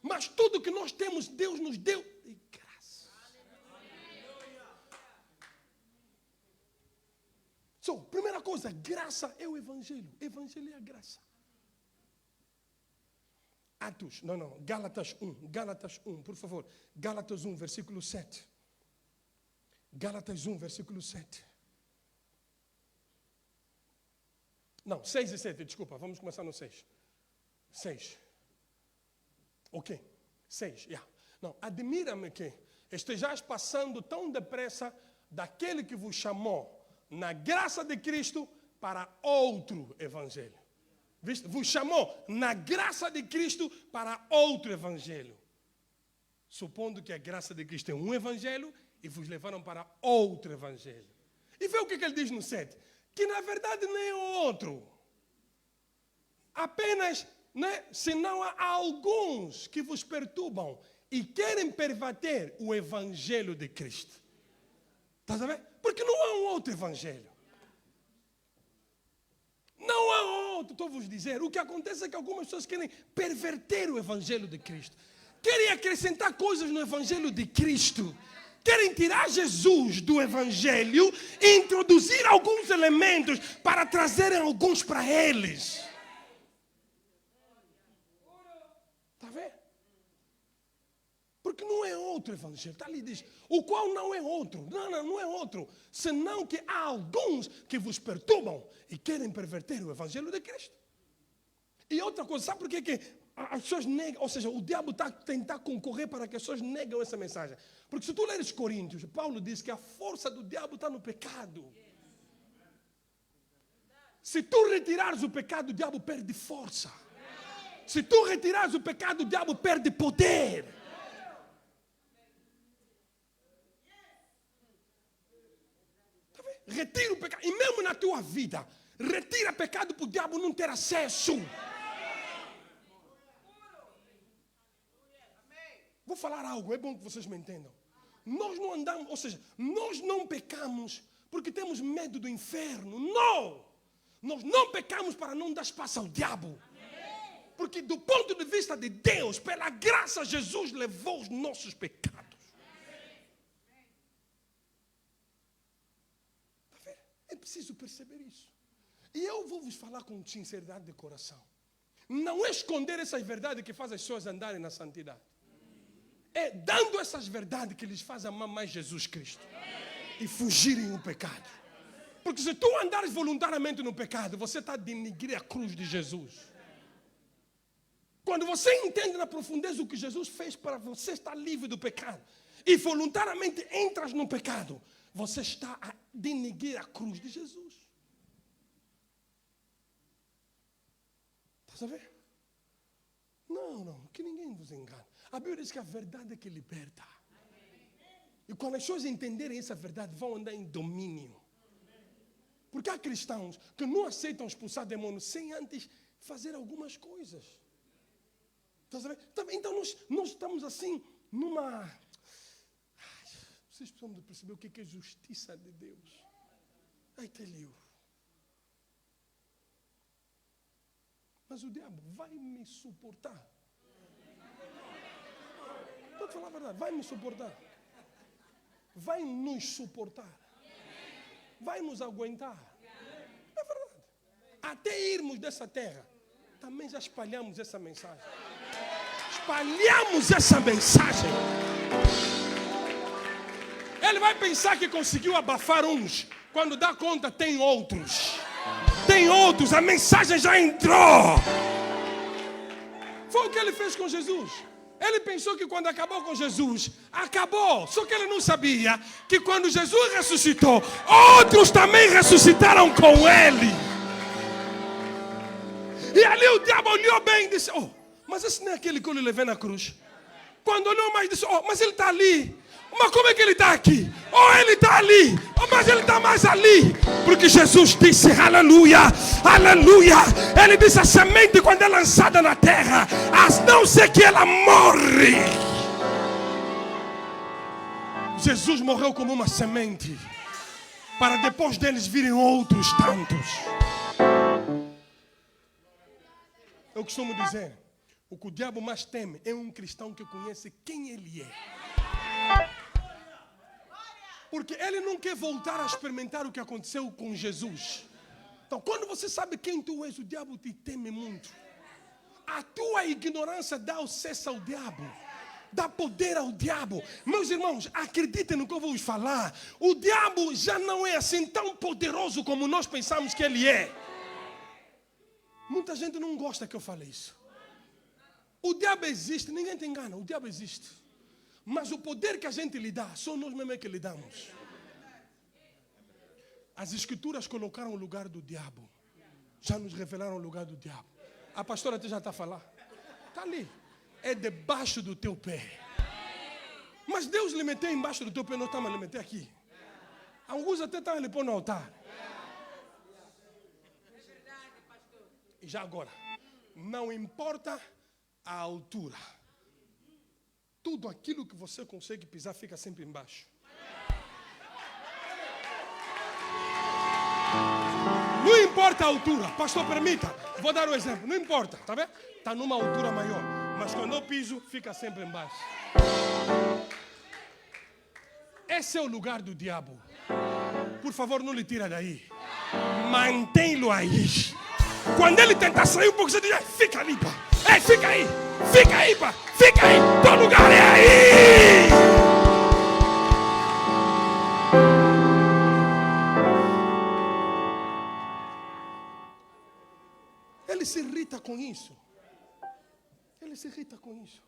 Mas tudo que nós temos, Deus nos deu de graça. Primeira coisa, graça é o Evangelho. Evangelho é a graça. Gálatas 1, por favor. Gálatas 1, versículo 7. Gálatas 1, versículo 7. Não, 6 e 7, desculpa, vamos começar no 6. 6. Ok, 6, Não, admira-me que estejais passando tão depressa daquele que vos chamou na graça de Cristo para outro evangelho. Vos chamou na graça de Cristo para outro evangelho. Supondo que a graça de Cristo é um evangelho e vos levaram para outro evangelho. E vê o que ele diz no 7. Que na verdade nem é outro. Apenas, né, senão há alguns que vos perturbam e querem perverter o evangelho de Cristo. Está a ver? Porque não há um outro evangelho. Não há outro, estou a vos dizer. O que acontece é que algumas pessoas querem perverter o evangelho de Cristo. Querem acrescentar coisas no evangelho de Cristo. Querem tirar Jesus do evangelho e introduzir alguns elementos para trazerem alguns para eles. Está a ver? Porque não é outro evangelho. Está ali, diz, o qual não é outro. Não é outro. Senão que há alguns que vos perturbam e querem perverter o evangelho de Cristo. E outra coisa, sabe por que as pessoas negam? Ou seja, o diabo está a tentar concorrer para que as pessoas negam essa mensagem. Porque se tu leres Coríntios, Paulo diz que a força do diabo está no pecado. Se tu retirares o pecado, o diabo perde força. Se tu retirares o pecado, o diabo perde poder. Tá vendo? Retira o pecado. E mesmo na tua vida, retira pecado para o diabo não ter acesso. Vou falar algo, é bom que vocês me entendam. Nós não andamos, ou seja, nós não pecamos porque temos medo do inferno. Não! Nós não pecamos para não dar espaço ao diabo. Porque do ponto de vista de Deus, pela graça, Jesus levou os nossos pecados. É preciso perceber isso. E eu vou vos falar com sinceridade de coração. Não é esconder essas verdades que faz as pessoas andarem na santidade. É dando essas verdades que lhes faz amar mais Jesus Cristo. E fugirem do pecado. Porque se tu andares voluntariamente no pecado, você está a denigrir a cruz de Jesus. Quando você entende na profundeza o que Jesus fez para você estar livre do pecado e voluntariamente entras no pecado, você está a denigrir a cruz de Jesus. Está a ver? Não, que ninguém vos engane. A Bíblia diz que a verdade é que liberta. E quando as pessoas entenderem essa verdade, vão andar em domínio. Porque há cristãos que não aceitam expulsar demônios sem antes fazer algumas coisas. Então nós estamos assim numa... Vocês precisam de perceber o que é justiça de Deus. I tell you. Mas o diabo vai me suportar. Pode falar a verdade, vai me suportar. Vai nos suportar. Vai nos aguentar. É verdade. Até irmos dessa terra, também já espalhamos essa mensagem. Espalhamos essa mensagem. Ele vai pensar que conseguiu abafar uns. Quando dá conta, tem outros. Tem outros. A mensagem já entrou. Foi o que ele fez com Jesus. Ele pensou que quando acabou com Jesus, acabou. Só que ele não sabia que quando Jesus ressuscitou, outros também ressuscitaram com ele. E ali o diabo olhou bem e disse, mas esse não é aquele que eu lhe levei na cruz. Quando olhou mais, disse, mas ele está ali. Mas como é que ele está aqui? Ele está ali. Mas ele está mais ali. Porque Jesus disse, aleluia, aleluia. Ele disse, a semente quando é lançada na terra, a não ser que ela morre. Jesus morreu como uma semente, para depois deles virem outros tantos. Eu costumo dizer, o que o diabo mais teme é um cristão que conhece quem ele é. Porque ele não quer voltar a experimentar o que aconteceu com Jesus. Então, quando você sabe quem tu és, o diabo te teme muito. A tua ignorância dá acesso ao diabo. Dá poder ao diabo. Meus irmãos, acreditem no que eu vou vos falar. O diabo já não é assim tão poderoso como nós pensamos que ele é. Muita gente não gosta que eu fale isso. O diabo existe, ninguém te engana, o diabo existe. Mas o poder que a gente lhe dá, só nós mesmos que lhe damos. As escrituras colocaram o lugar do diabo. Já nos revelaram o lugar do diabo. A pastora até já está a falar. Está ali. É debaixo do teu pé. Mas Deus lhe meteu embaixo do teu pé, não está, mas lhe meteu aqui. Alguns até estão a lhe pôr no altar. E já agora, não importa a altura. Tudo aquilo que você consegue pisar fica sempre embaixo. Não importa a altura. Pastor, permita. Vou dar um exemplo. Não importa, tá vendo? Está numa altura maior. Mas quando eu piso, fica sempre embaixo. Esse é o lugar do diabo. Por favor, não lhe tira daí. Mantém-lo aí. Quando ele tentar sair um pouco, você diz, fica ali, pá. Ei, fica aí. Fica aí, pá. Fica aí. Teu lugar é aí. Ele se irrita com isso. Ele se irrita com isso.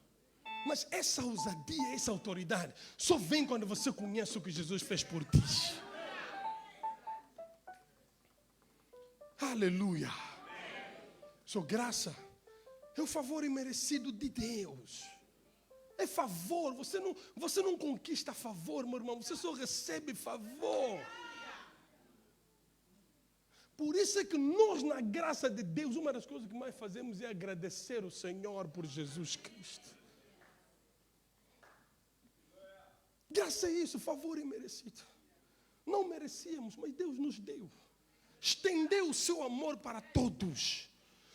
Mas essa ousadia, essa autoridade, só vem quando você conhece o que Jesus fez por ti. Aleluia. Sua graça é o favor imerecido de Deus. É favor. Você não conquista favor, meu irmão. Você só recebe favor. Por isso é que nós, na graça de Deus, uma das coisas que mais fazemos é agradecer o Senhor por Jesus Cristo. Graça é isso, favor imerecido. Não merecíamos, mas Deus nos deu. Estendeu o seu amor para todos.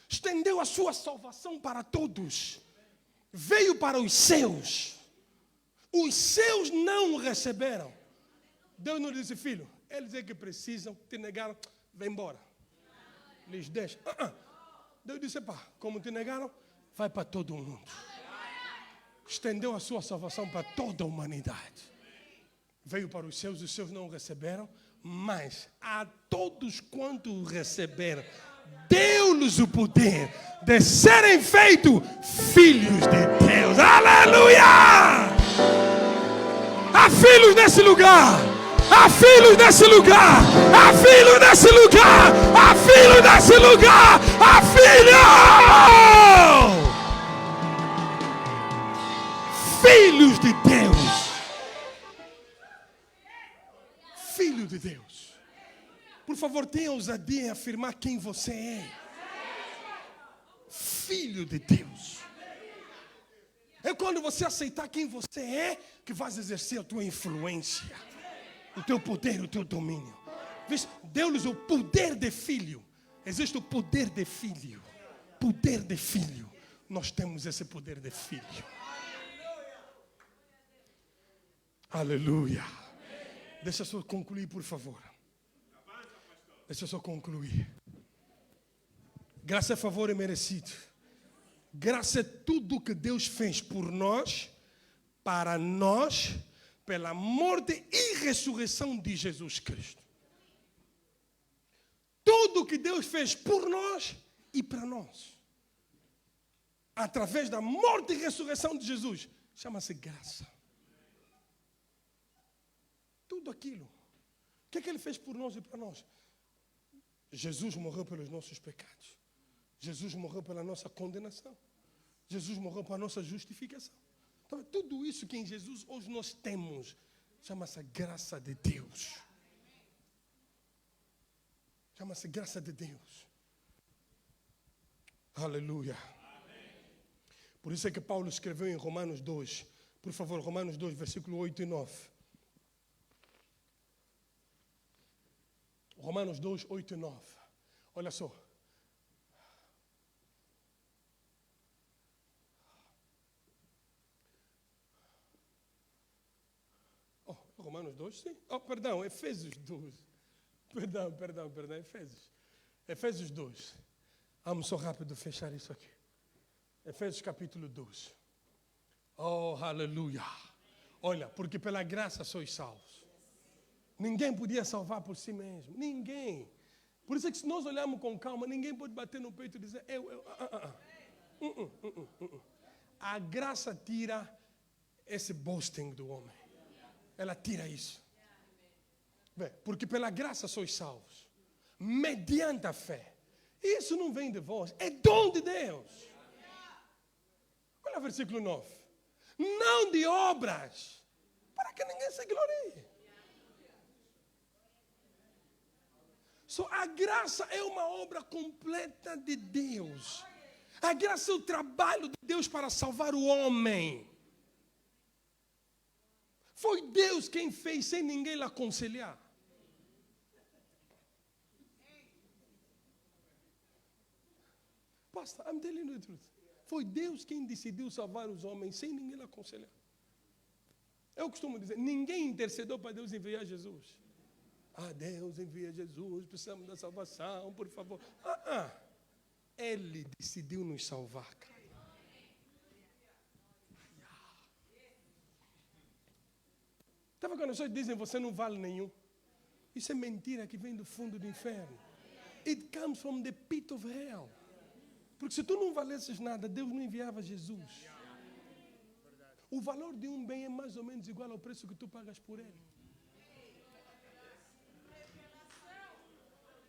Estendeu a sua salvação para todos. Veio para os seus. Os seus não o receberam. Deus não disse, filho, eles é que precisam, te negaram, vem embora. Lhes deixa. Deus disse, pá, como te negaram, vai para todo mundo. Estendeu a sua salvação para toda a humanidade. Veio para os seus não o receberam, mas a todos quanto o receberam, deu-lhes o poder de serem feitos filhos de Deus. Aleluia! Há filhos nesse lugar. Há filhos nesse lugar. Há filhos nesse lugar. Há filhos nesse lugar. Há filhos. Filhos de Deus. Filho de Deus. Por favor, tenha ousadia em afirmar quem você é. Filho de Deus. É quando você aceitar quem você é que vai exercer a tua influência, o teu poder, o teu domínio. Deu-lhes o poder de filho. Existe o poder de filho. Poder de filho. Nós temos esse poder de filho. Aleluia. Deixa eu só concluir, por favor. Deixa eu só concluir. Graça é favor merecido. Graça é tudo que Deus fez por nós, para nós, pela morte e ressurreição de Jesus Cristo. Tudo que Deus fez por nós e para nós, através da morte e ressurreição de Jesus, chama-se graça. Tudo aquilo. O que é que Ele fez por nós e para nós? Jesus morreu pelos nossos pecados. Jesus morreu pela nossa condenação. Jesus morreu para a nossa justificação. Então, tudo isso que em Jesus hoje nós temos, chama-se graça de Deus. Chama-se graça de Deus. Aleluia. Por isso é que Paulo escreveu em Romanos 2. Por favor, Romanos 2, versículo 8 e 9. Romanos 2, 8 e 9. Olha só. Romanos 2, sim. Perdão, Efésios 2. Perdão, Efésios. Efésios 2. Vamos só rápido fechar isso aqui. Efésios capítulo 2. Oh, aleluia. Olha, porque pela graça sois salvos. Ninguém podia salvar por si mesmo. Ninguém. Por isso é que se nós olharmos com calma, ninguém pode bater no peito e dizer, A graça tira esse boasting do homem. Ela tira isso. Bem, porque pela graça sois salvos, mediante a fé. Isso não vem de vós, é dom de Deus. Olha o versículo 9. Não de obras, para que ninguém se glorie. A graça é uma obra completa de Deus. A graça é o trabalho de Deus para salvar o homem. Foi Deus quem fez sem ninguém lhe aconselhar. Pastor, I'm telling you the truth. Foi Deus quem decidiu salvar os homens sem ninguém lhe aconselhar. Eu costumo dizer, ninguém intercedeu para Deus enviar Jesus. Deus envia Jesus, precisamos da salvação, por favor. Ele decidiu nos salvar. Sabe quando as pessoas dizem você não vale nenhum? Isso é mentira que vem do fundo do inferno. It comes from the pit of hell. Porque se tu não valesses nada, Deus não enviava Jesus. O valor de um bem é mais ou menos igual ao preço que tu pagas por ele.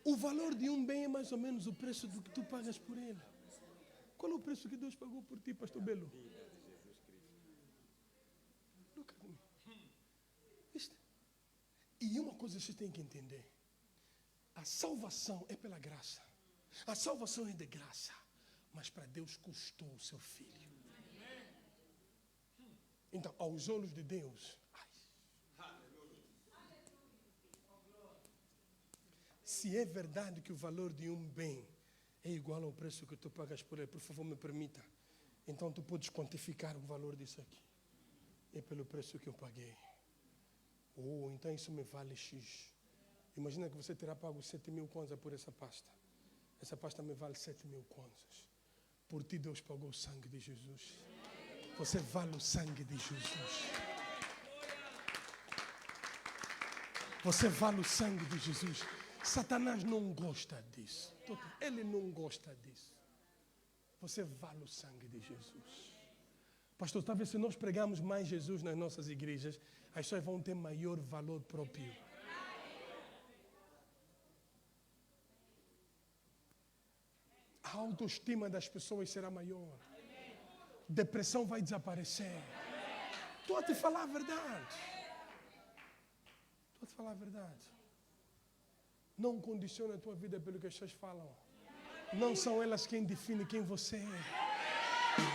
O valor de um bem é mais ou menos o preço do que tu pagas por ele. Qual é o preço que Deus pagou por ti, pastor Belo? Look at me. E uma coisa você tem que entender. A salvação é pela graça. A salvação é de graça. Mas para Deus custou o seu filho. Então, aos olhos de Deus, se é verdade que o valor de um bem é igual ao preço que tu pagas por ele, por favor me permita. Então tu podes quantificar o valor disso aqui. É pelo preço que eu paguei. Então isso me vale X. Imagina que você terá pago 7.000 kwanzas por essa pasta. Essa pasta me vale 7.000 kwanzas. Por ti Deus pagou o sangue de Jesus. Você vale o sangue de Jesus. Você vale o sangue de Jesus. Satanás não gosta disso. Ele não gosta disso. Você vale o sangue de Jesus. Pastor, talvez se nós pregarmos mais Jesus nas nossas igrejas, as pessoas vão ter maior valor próprio. A autoestima das pessoas será maior. Depressão vai desaparecer. Estou a te falar a verdade. Estou a te falar a verdade. Não condiciona a tua vida pelo que as pessoas falam. Não são elas quem definem quem você é.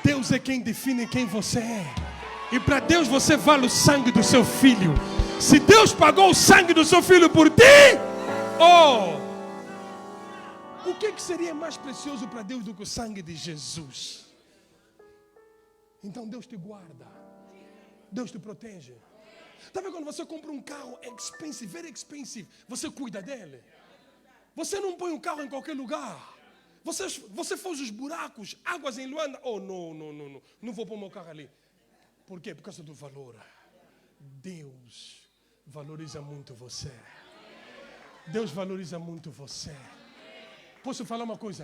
Deus é quem define quem você é. E para Deus você vale o sangue do seu filho. Se Deus pagou o sangue do seu filho por ti, o que seria mais precioso para Deus do que o sangue de Jesus? Então Deus te guarda. Deus te protege. Está vendo quando você compra um carro expensive, very expensive, você cuida dele? Você não põe um carro em qualquer lugar. Você faz os buracos, águas em Luanda. Não vou pôr o meu carro ali. Por quê? Por causa do valor. Deus valoriza muito você. Deus valoriza muito você. Posso falar uma coisa?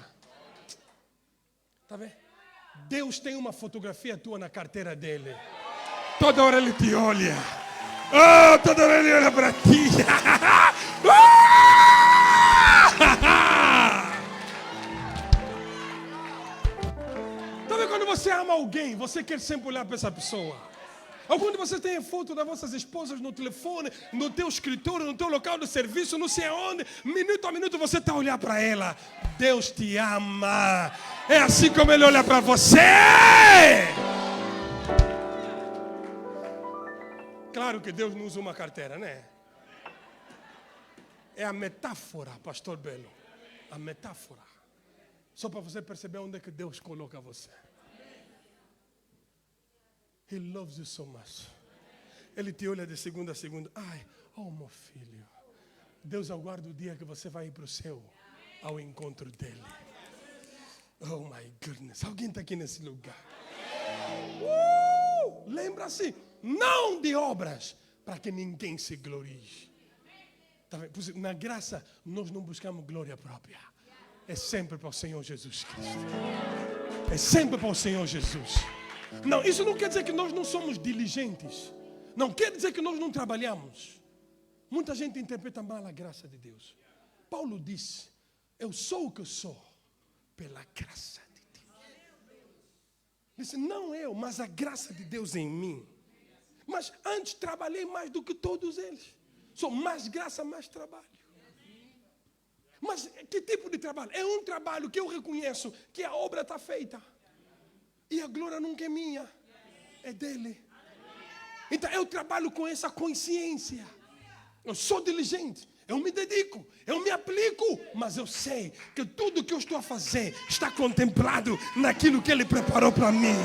Está vendo? Deus tem uma fotografia tua na carteira dele. Toda hora ele te olha. Toda hora ele olha para ti. Sabe quando você ama alguém, você quer sempre olhar para essa pessoa? Ou quando você tem foto das vossas esposas no telefone, no teu escritório, no teu local de serviço, não sei aonde, minuto a minuto você está a olhar para ela. Deus te ama. É assim como ele olha para você. Claro que Deus não usa uma carteira, né? É a metáfora, pastor Belo. A metáfora. Só para você perceber onde é que Deus coloca você. He loves you so much. Ele te olha de segunda a segunda. Meu filho. Deus aguarda o dia que você vai ir para o céu ao encontro dele. Oh my goodness. Alguém está aqui nesse lugar. Lembra-se, não de obras, para que ninguém se glorie. Na graça, nós não buscamos glória própria. É sempre para o Senhor Jesus Cristo. É sempre para o Senhor Jesus. Não, isso não quer dizer que nós não somos diligentes. Não quer dizer que nós não trabalhamos. Muita gente interpreta mal a graça de Deus. Paulo disse, eu sou o que eu sou. pela graça de Deus. Disse, não eu, mas a graça de Deus em mim. Mas antes trabalhei mais do que todos eles. Só mais graça, mais trabalho. Mas que tipo de trabalho? É um trabalho que eu reconheço que a obra está feita. E a glória nunca é minha, é dele. Então eu trabalho com essa consciência. Eu sou diligente, eu me dedico, eu me aplico. Mas eu sei que tudo que eu estou a fazer está contemplado naquilo que ele preparou para mim.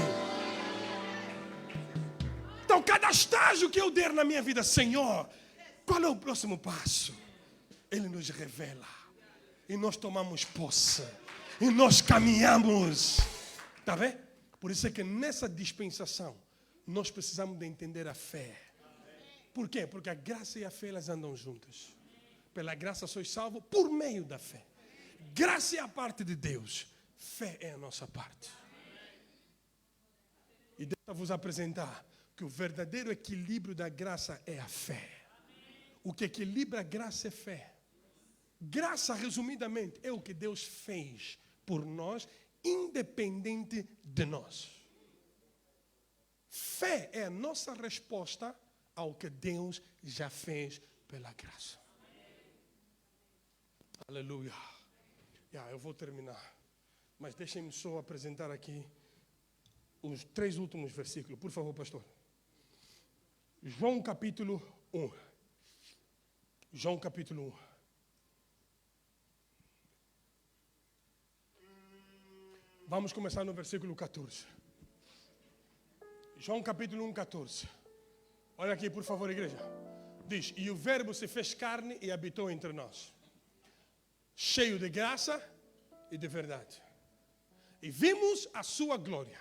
Então cada estágio que eu der na minha vida, Senhor, qual é o próximo passo? Ele nos revela. E nós tomamos posse. E nós caminhamos. Está vendo? Por isso é que nessa dispensação, nós precisamos de entender a fé. Por quê? Porque a graça e a fé, elas andam juntas. Pela graça sois salvos por meio da fé. Graça é a parte de Deus. Fé é a nossa parte. E Deus vai vos apresentar que o verdadeiro equilíbrio da graça é a fé. O que equilibra a graça é fé. Graça, resumidamente, é o que Deus fez por nós, independente de nós. Fé é a nossa resposta ao que Deus já fez pela graça. Aleluia. Eu vou terminar. Mas deixem-me só apresentar aqui os 3 últimos versículos. Por favor, pastor. João capítulo 1. João capítulo 1. Vamos começar no versículo 14. João capítulo 1, 14. Olha aqui, por favor, igreja. Diz, e o verbo se fez carne e habitou entre nós, cheio de graça e de verdade. E vimos a sua glória.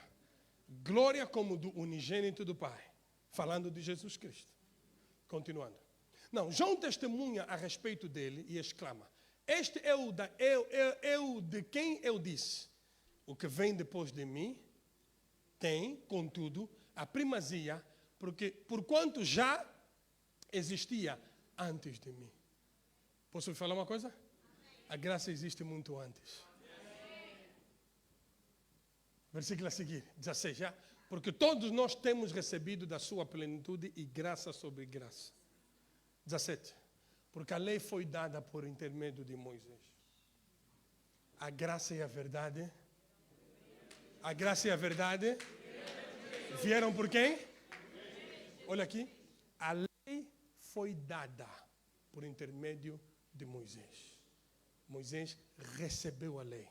Glória como do unigênito do Pai. Falando de Jesus Cristo. Continuando. Não, João testemunha a respeito dele e exclama, este é o de quem eu disse, o que vem depois de mim tem, contudo, a primazia, porque porquanto já existia antes de mim. Posso lhe falar uma coisa? A graça existe muito antes. Versículo a seguir, 16 já. Porque todos nós temos recebido da sua plenitude e graça sobre graça. 17. Porque a lei foi dada por intermédio de Moisés. A graça e a verdade. A graça e a verdade vieram por quem? Olha aqui. A lei foi dada por intermédio de Moisés. Moisés recebeu a lei.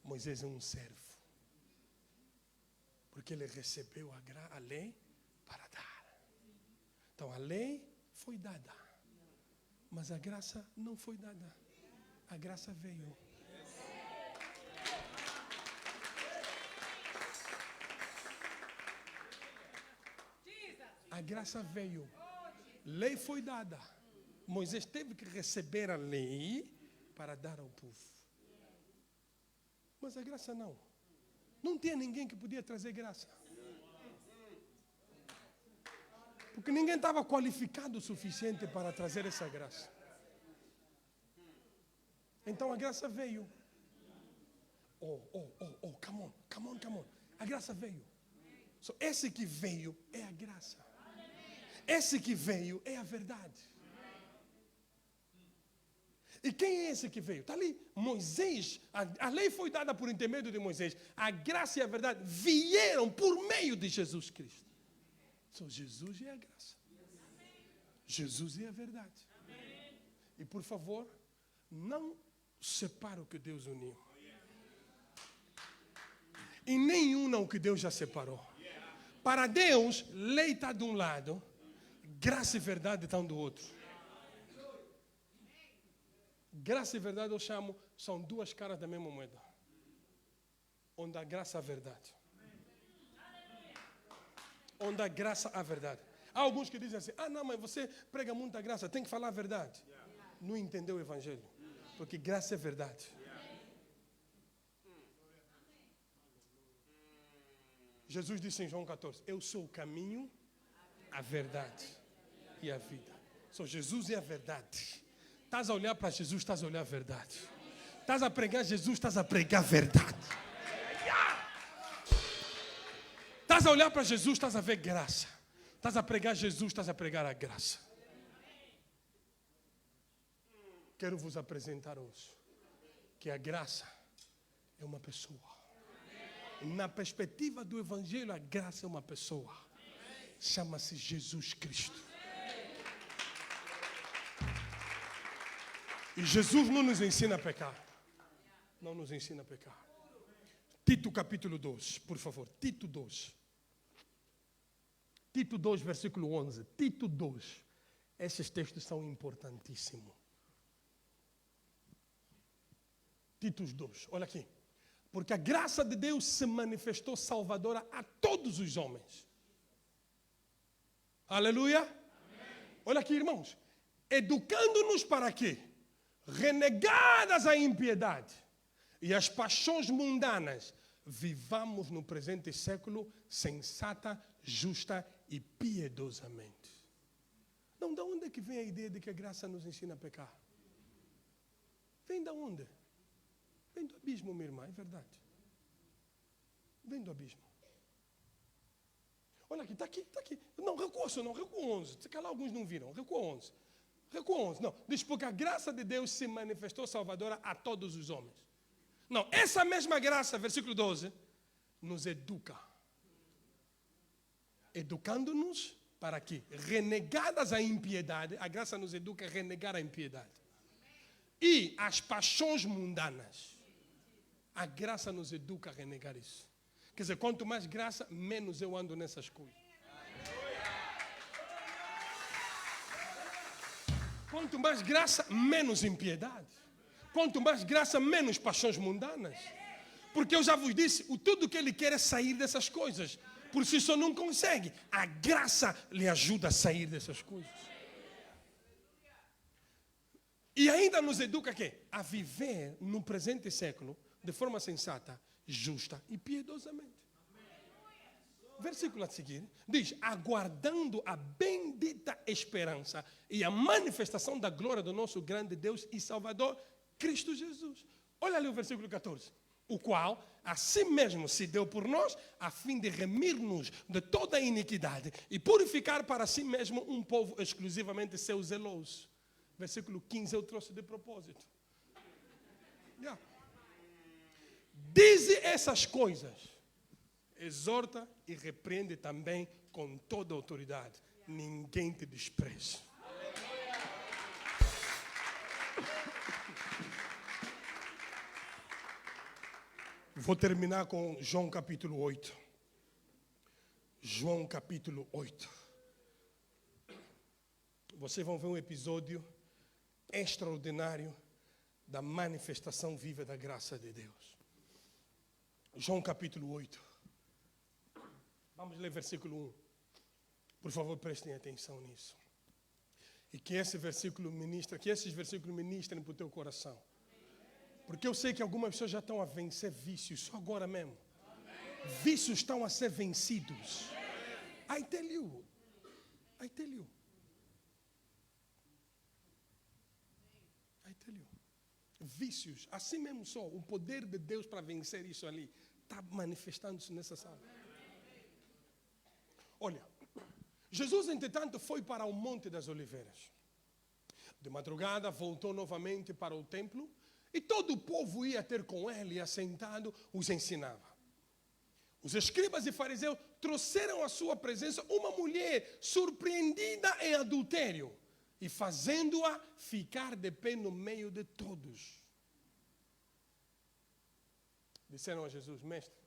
Moisés é um servo. Porque ele recebeu a lei para dar. Então a lei foi dada. Mas a graça não foi dada. A graça veio. A graça veio. Lei foi dada. Moisés teve que receber a lei para dar ao povo. Mas a graça não. Não tinha ninguém que podia trazer graça. Porque ninguém estava qualificado o suficiente para trazer essa graça. Então a graça veio. Come on. A graça veio. So, esse que veio é a graça. Esse que veio é a verdade. E quem é esse que veio? Está ali, Moisés. A lei foi dada por intermédio de Moisés. A graça e a verdade vieram por meio de Jesus Cristo. So, Jesus é a graça. Jesus é a verdade. E por favor, não separe o que Deus uniu. E nenhum não o que Deus já separou. Para Deus, lei está de um lado, graça e verdade estão do outro. Graça e verdade eu chamo, são duas caras da mesma moeda. Onde a graça é a verdade. Onde a graça é a verdade. Há alguns que dizem assim, não, mas você prega muita graça, tem que falar a verdade. Não entendeu o evangelho. Porque graça é verdade. Jesus disse em João 14, eu sou o caminho, a verdade e a vida. Jesus é a verdade. Estás a olhar para Jesus, estás a olhar a verdade. Estás a pregar Jesus, estás a pregar verdade. Estás a olhar para Jesus, estás a ver graça. Estás a pregar Jesus, estás a pregar a graça. Quero vos apresentar hoje que a graça é uma pessoa. Na perspectiva do Evangelho, a graça é uma pessoa. Chama-se Jesus Cristo. E Jesus não nos ensina a pecar. Não nos ensina a pecar. Tito capítulo 2, por favor. Tito 2. Tito 2, versículo 11. Tito 2. Esses textos são importantíssimos. Tito 2, olha aqui. Porque a graça de Deus se manifestou salvadora a todos os homens. Aleluia. Amém. Olha aqui, irmãos. Educando-nos para quê? Renegadas a impiedade e as paixões mundanas, vivamos no presente século sensata, justa e piedosamente. Não, de onde é que vem a ideia de que a graça nos ensina a pecar? Vem de onde? Vem do abismo, minha irmã, é verdade. Vem do abismo. Olha aqui, está aqui, está aqui. Não, recua só, não, recua 11. Se calhar alguns não viram, recua 11. Recua 11, não. Diz, porque a graça de Deus se manifestou salvadora a todos os homens. Não, essa mesma graça, versículo 12, nos educa. Educando-nos para quê? Renegadas a impiedade, a graça nos educa a renegar a impiedade. E as paixões mundanas. A graça nos educa a renegar isso. Quer dizer, quanto mais graça, menos eu ando nessas coisas. Quanto mais graça, menos impiedade. Quanto mais graça, menos paixões mundanas. Porque eu já vos disse, tudo que ele quer é sair dessas coisas. Por si só não consegue. A graça lhe ajuda a sair dessas coisas. E ainda nos educa a quê? A viver no presente século de forma sensata, justa e piedosamente. Versículo a seguir diz, aguardando a bendita esperança e a manifestação da glória do nosso grande Deus e Salvador, Cristo Jesus. Olha ali o versículo 14. O qual a si mesmo se deu por nós, a fim de remir-nos de toda a iniquidade e purificar para si mesmo um povo exclusivamente seu zeloso. Versículo 15 eu trouxe de propósito. Yeah. Dize essas coisas, exorta e repreende também com toda a autoridade. Ninguém te despreze. Vou terminar com João capítulo 8. João capítulo 8. Vocês vão ver um episódio extraordinário da manifestação viva da graça de Deus. João capítulo 8. Vamos ler versículo 1. Por favor, prestem atenção nisso. E que esse versículo ministra, que esses versículos ministrem para o teu coração. Porque eu sei que algumas pessoas já estão a vencer vícios, só agora mesmo. Vícios estão a ser vencidos. I tell you. I tell you. I tell you. Vícios, assim mesmo só, o poder de Deus para vencer isso ali, está manifestando-se nessa sala. Olha, Jesus, entretanto, foi para o Monte das Oliveiras. De madrugada, voltou novamente para o templo e todo o povo ia ter com ele e assentado os ensinava. Os escribas e fariseus trouxeram à sua presença uma mulher surpreendida em adultério e fazendo-a ficar de pé no meio de todos. Disseram a Jesus, mestre,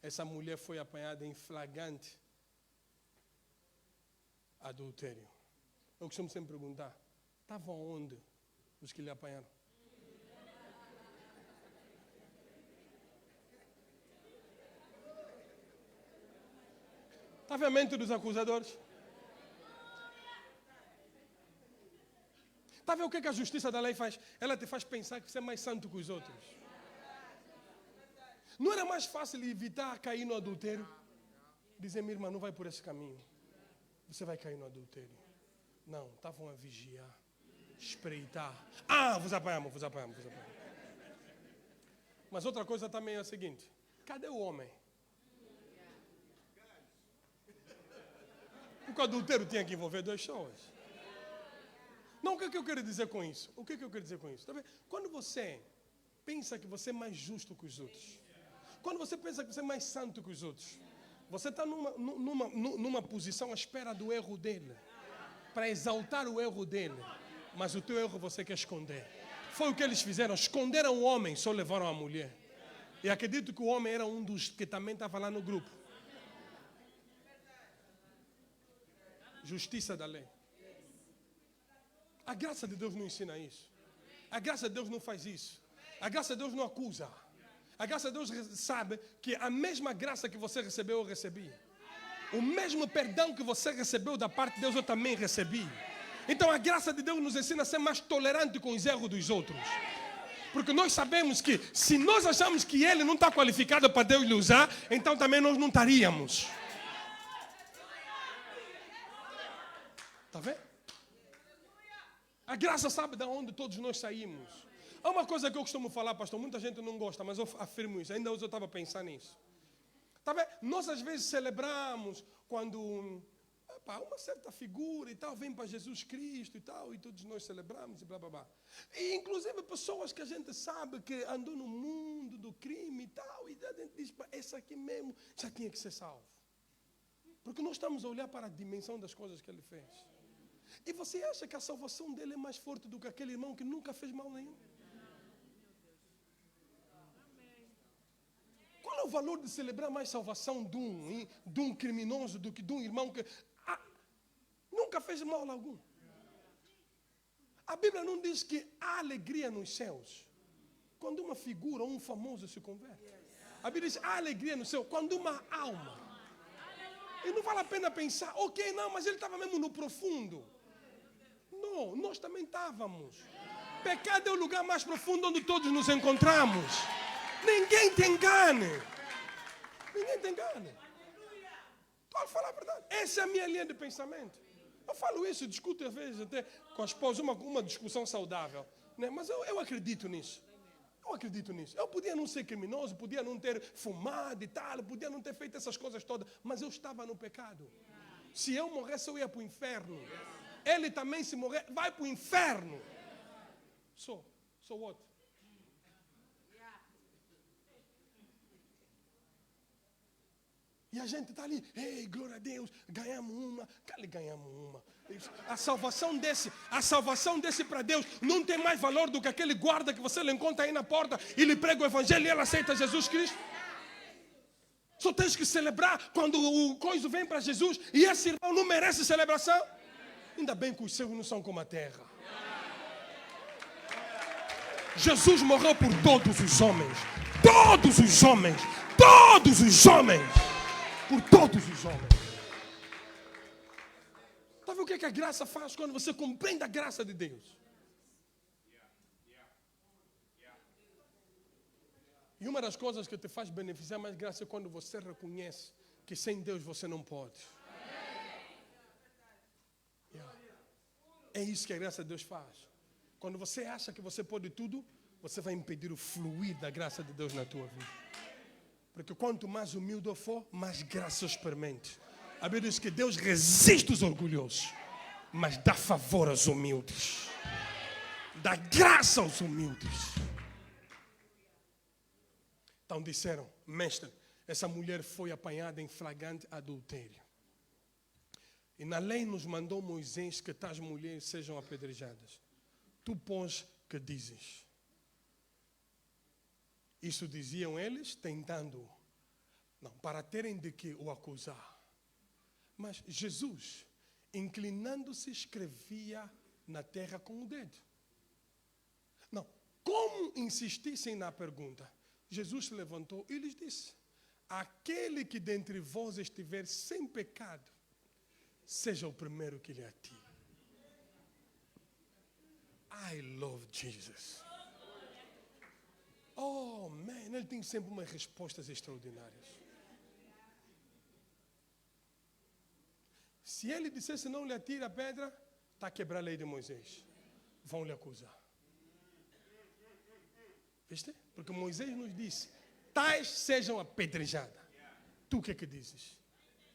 essa mulher foi apanhada em flagrante adultério. Eu costumo sempre perguntar, estavam onde os que lhe apanharam? Estava a mente dos acusadores? Está a ver o que a justiça da lei faz? Ela te faz pensar que você é mais santo que os outros. Não era mais fácil evitar cair no adultério? Dizer, minha irmã, não vai por esse caminho. Você vai cair no adultério. Não, estavam a vigiar, espreitar. Ah, vos apanhamos. Mas outra coisa também é a seguinte: cadê o homem? Porque o adultério tinha que envolver duas pessoas. Não, o que eu quero dizer com isso? O que eu quero dizer com isso? Tá vendo? Quando você pensa que você é mais justo que os outros, quando você pensa que você é mais santo que os outros, você está numa posição à espera do erro dele, para exaltar o erro dele, mas o teu erro você quer esconder. Foi o que eles fizeram, esconderam o homem, só levaram a mulher. E acredito que o homem era um dos que também estava lá no grupo. Justiça da lei. A graça de Deus não ensina isso. A graça de Deus não faz isso. A graça de Deus não acusa. A graça de Deus sabe que a mesma graça que você recebeu, eu recebi. O mesmo perdão que você recebeu da parte de Deus, eu também recebi. Então a graça de Deus nos ensina a ser mais tolerante com os erros dos outros. Porque nós sabemos que se nós achamos que ele não está qualificado para Deus lhe usar, então também nós não estaríamos. Está vendo? A graça sabe de onde todos nós saímos. Há uma coisa que eu costumo falar, pastor, muita gente não gosta, mas eu afirmo isso. Ainda hoje eu estava pensando nisso. Tá vendo? Nós às vezes celebramos quando uma certa figura e tal vem para Jesus Cristo e tal, e todos nós celebramos e blá blá blá. E inclusive pessoas que a gente sabe que andou no mundo do crime e tal, e a gente diz, esse aqui mesmo já tinha que ser salvo. Porque nós estamos a olhar para a dimensão das coisas que ele fez. E você acha que a salvação dele é mais forte do que aquele irmão que nunca fez mal nenhum? Qual é o valor de celebrar mais salvação de um criminoso do que de um irmão que nunca fez mal algum? A Bíblia não diz que há alegria nos céus quando uma figura ou um famoso se converte. A Bíblia diz há alegria no céu quando uma alma. E não vale a pena pensar, ok, não, mas ele estava mesmo no profundo. Não, nós também estávamos. Pecado é o lugar mais profundo onde todos nos encontramos. Ninguém te engane. Ninguém te engane. Estou a falar a verdade. Essa é a minha linha de pensamento. Eu falo isso, discuto às vezes até com a esposa, uma discussão saudável. Né? Mas eu acredito nisso. Eu acredito nisso. Eu podia não ser criminoso, podia não ter fumado e tal, podia não ter feito essas coisas todas, mas eu estava no pecado. Se eu morresse, eu ia para o inferno. Ele também, se morrer, vai para o inferno. So what? E a gente está ali, ei, glória a Deus, ganhamos uma. Cali, ganhamos uma. A salvação desse para Deus não tem mais valor do que aquele guarda que você lhe encontra aí na porta e lhe prega o evangelho e ele aceita Jesus Cristo. Só tens que celebrar quando o coisa vem para Jesus e esse irmão não merece celebração. Ainda bem que os céus não são como a terra. Jesus morreu por todos os homens. Todos os homens. Todos os homens. Por todos os homens. Está vendo o que a graça faz quando você compreende a graça de Deus? E uma das coisas que te faz beneficiar mais graça é quando você reconhece que sem Deus você não pode. É isso que a graça de Deus faz. Quando você acha que você pode tudo, você vai impedir o fluir da graça de Deus na tua vida. Porque quanto mais humilde eu for, mais graça eu experimento. A Bíblia diz que Deus resiste os orgulhosos, mas dá favor aos humildes. Dá graça aos humildes. Então disseram, mestre, essa mulher foi apanhada em flagrante adultério. E na lei nos mandou Moisés que tais mulheres sejam apedrejadas. Tu, pois, que dizes? Isso diziam eles, tentando, para terem de que o acusar. Mas Jesus, inclinando-se, escrevia na terra com o dedo. Não, como insistissem na pergunta, Jesus se levantou e lhes disse, aquele que dentre vós estiver sem pecado, seja o primeiro que lhe atire. I love Jesus. Oh, man, ele tem sempre umas respostas extraordinárias. Se ele dissesse não lhe atire a pedra, está a quebrar a lei de Moisés. Vão lhe acusar. Viste? Porque Moisés nos disse, tais sejam apedrejadas. Tu o que é que dizes?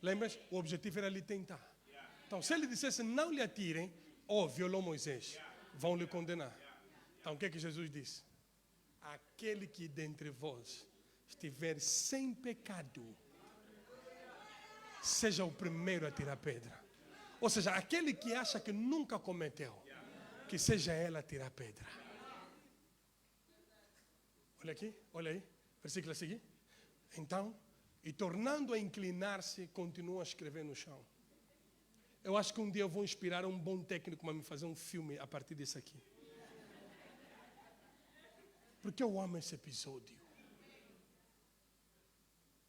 Lembras? O objetivo era lhe tentar. Então, se ele dissesse, não lhe atirem, violou Moisés, vão lhe condenar. Então, o que é que Jesus disse? Aquele que dentre vós estiver sem pecado, seja o primeiro a tirar pedra. Ou seja, aquele que acha que nunca cometeu, que seja ele a tirar pedra. Olha aqui, olha aí, versículo a seguir. Então, e tornando a inclinar-se, continua a escrever no chão. Eu acho que um dia eu vou inspirar um bom técnico para me fazer um filme a partir disso aqui. Porque eu amo esse episódio.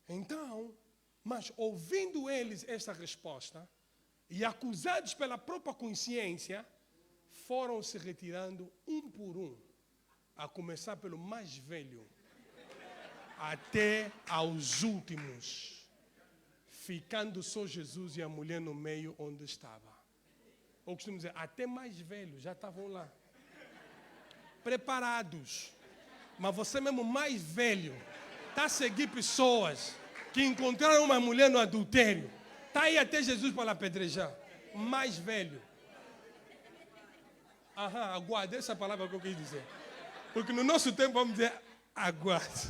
Então, mas ouvindo eles esta resposta, e acusados pela própria consciência, foram se retirando um por um, a começar pelo mais velho, até aos últimos, ficando só Jesus e a mulher no meio onde estava. Eu costumo dizer, até mais velhos já estavam lá, preparados. Mas você mesmo mais velho, está a seguir pessoas que encontraram uma mulher no adultério, está aí até Jesus para apedrejar. Mais velho. Aguarde, essa é a palavra que eu quis dizer. Porque no nosso tempo vamos dizer, aguarde.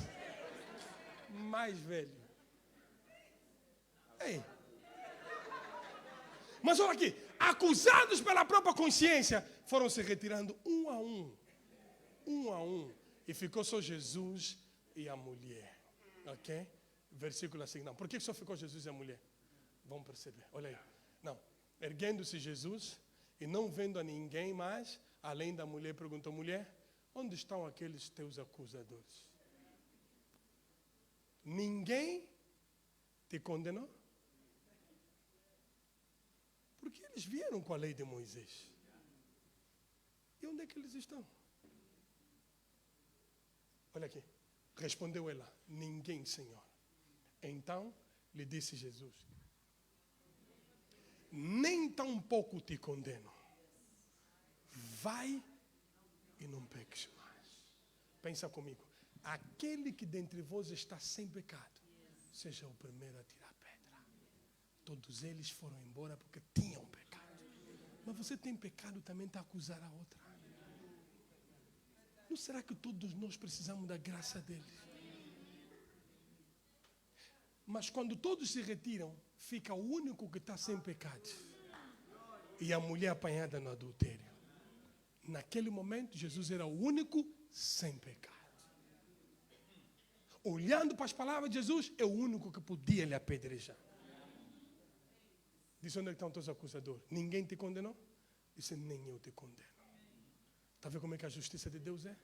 Mais velho. Ei. Mas olha aqui, acusados pela própria consciência, foram se retirando um a um. E ficou só Jesus e a mulher. Ok? Versículo assim. Não, por que só ficou Jesus e a mulher? Vamos perceber. Olha aí. Não. Erguendo-se Jesus e não vendo a ninguém mais, além da mulher, perguntou, mulher, onde estão aqueles teus acusadores? Ninguém te condenou? Porque eles vieram com a lei de Moisés. E onde é que eles estão? Olha aqui. Respondeu ela, ninguém, Senhor. Então lhe disse Jesus, nem tão pouco te condeno. Vai e não peques mais. Pensa comigo. Aquele que dentre vós está sem pecado, seja o primeiro a tirar pedra. Todos eles foram embora porque tinham pecado. Mas você tem pecado também está a acusar a outra. Não será que todos nós precisamos da graça dele? Mas quando todos se retiram, fica o único que está sem pecado. E a mulher apanhada no adultério. Naquele momento, Jesus era o único sem pecado. Olhando para as palavras de Jesus, é o único que podia lhe apedrejar. Disse, onde estão todos os acusadores? Ninguém te condenou? Disse, nem eu te condeno. Está vendo como é que a justiça de Deus é?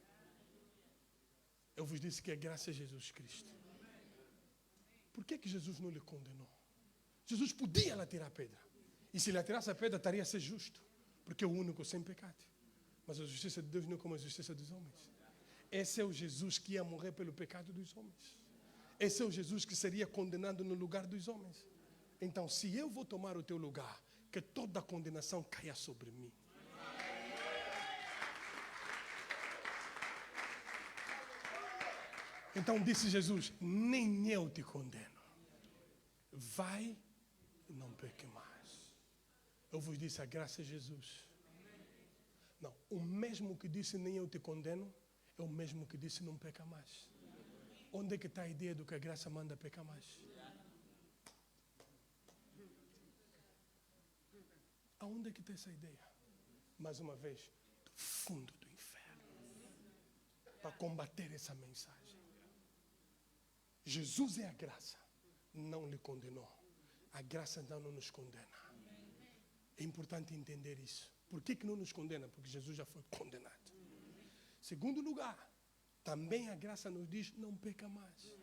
Eu vos disse que é graças a Jesus Cristo. Por que Jesus não lhe condenou? Jesus podia lhe tirar a pedra. E se lhe atirasse a pedra, estaria a ser justo. Porque é o único sem pecado. Mas a justiça de Deus não é como a justiça dos homens. Esse é o Jesus que ia morrer pelo pecado dos homens. Esse é o Jesus que seria condenado no lugar dos homens. Então, se eu vou tomar o teu lugar, que toda a condenação caia sobre mim. Então disse Jesus, nem eu te condeno. Vai e não peque mais. Eu vos disse, a graça de Jesus. Não, o mesmo que disse nem eu te condeno, é o mesmo que disse não peca mais. Onde é que está a ideia do que a graça manda pecar mais? Aonde é que está essa ideia? Mais uma vez, do fundo do inferno. Para combater essa mensagem. Jesus é a graça. Não lhe condenou. A graça não nos condena. É importante entender isso. Por que não nos condena? Porque Jesus já foi condenado. Segundo lugar, também a graça nos diz, não peca mais.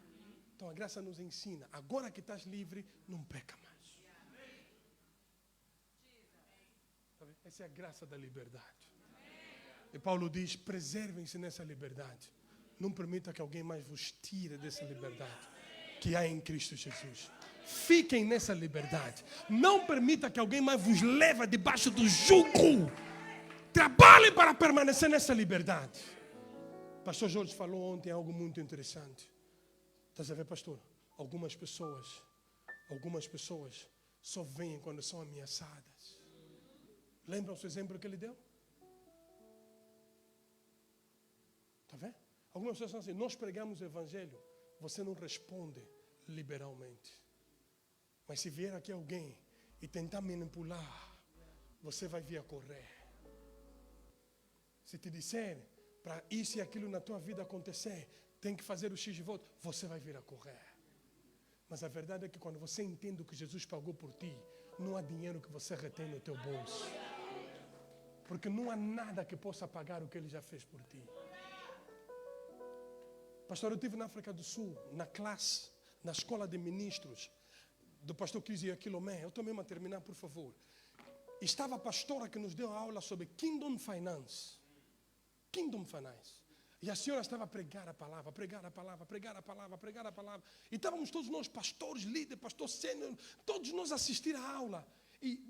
Então a graça nos ensina, agora que estás livre, não peca mais. Essa é a graça da liberdade. E Paulo diz, preservem-se nessa liberdade. Não permita que alguém mais vos tire dessa liberdade que há em Cristo Jesus. Fiquem nessa liberdade. Não permita que alguém mais vos leve debaixo do jugo. Trabalhem para permanecer nessa liberdade. Pastor Jorge falou ontem algo muito interessante. Estás a ver, pastor? Algumas pessoas só vêm quando são ameaçadas. Lembram-se o exemplo que ele deu? Está vendo? Algumas pessoas são assim, nós pregamos o evangelho, você não responde liberalmente. Mas se vier aqui alguém e tentar manipular, você vai vir a correr. Se te disser para isso e aquilo na tua vida acontecer, tem que fazer o X de volta, você vai vir a correr. Mas a verdade é que quando você entende o que Jesus pagou por ti, não há dinheiro que você retém no teu bolso. Porque não há nada que possa pagar o que Ele já fez por ti. Pastor, eu estive na África do Sul, na classe, na escola de ministros do pastor Cris e Aquilomé. Eu estou mesmo a terminar, por favor. Estava a pastora que nos deu a aula sobre Kingdom Finance. Kingdom Finance. E a senhora estava a pregar a palavra. E estávamos todos nós, pastores, líderes, pastor sênior, todos nós a assistir à aula. E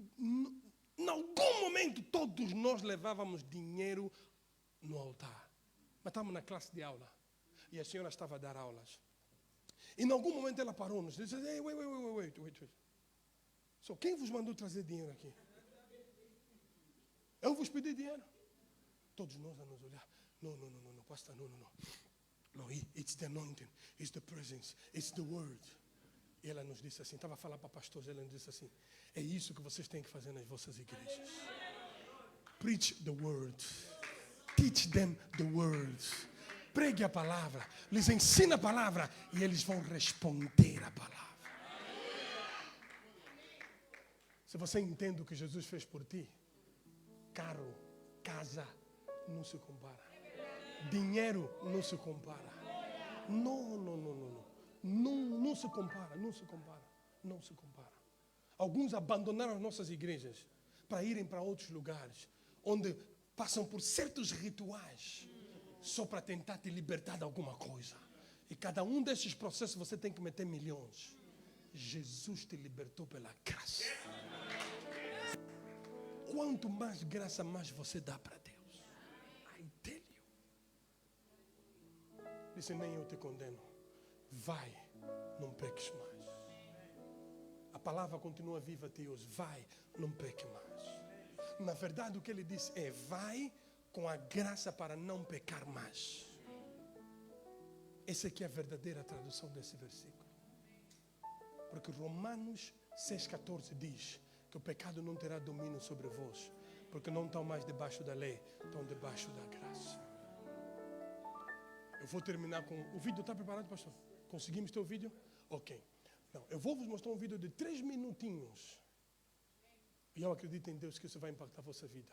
em algum momento todos nós levávamos dinheiro no altar. Mas estávamos na classe de aula. E a senhora estava a dar aulas. E em algum momento ela parou-nos e disse, hey, wait. So, quem vos mandou trazer dinheiro aqui? Eu vos pedi dinheiro. Todos nós a nos olhar. No, pastor, no. No, it's the anointing, it's the presence, it's the word. E ela nos disse assim, estava a falar para pastores, ela nos disse assim, é isso que vocês têm que fazer nas vossas igrejas. Preach the word. Teach them the word. Pregue a palavra, lhes ensina a palavra e eles vão responder a palavra. Se você entende o que Jesus fez por ti, carro, casa, não se compara. Dinheiro não se compara. Não se compara. Alguns abandonaram as nossas igrejas para irem para outros lugares, onde passam por certos rituais, só para tentar te libertar de alguma coisa. E cada um desses processos você tem que meter milhões. Jesus te libertou pela graça. Quanto mais graça, mais você dá para Deus. I tell you. Disse, nem eu te condeno. Vai, não peques mais. A palavra continua viva até hoje. Vai, não peque mais. Na verdade, o que ele disse é, vai com a graça para não pecar mais. Essa aqui é a verdadeira tradução desse versículo. Porque Romanos 6,14 diz que o pecado não terá domínio sobre vós, porque não estão mais debaixo da lei, estão debaixo da graça. Eu vou terminar com... O vídeo está preparado, pastor? Conseguimos ter o vídeo? Ok. Não, eu vou vos mostrar um vídeo de 3 minutinhos. E eu acredito em Deus que isso vai impactar a vossa vida.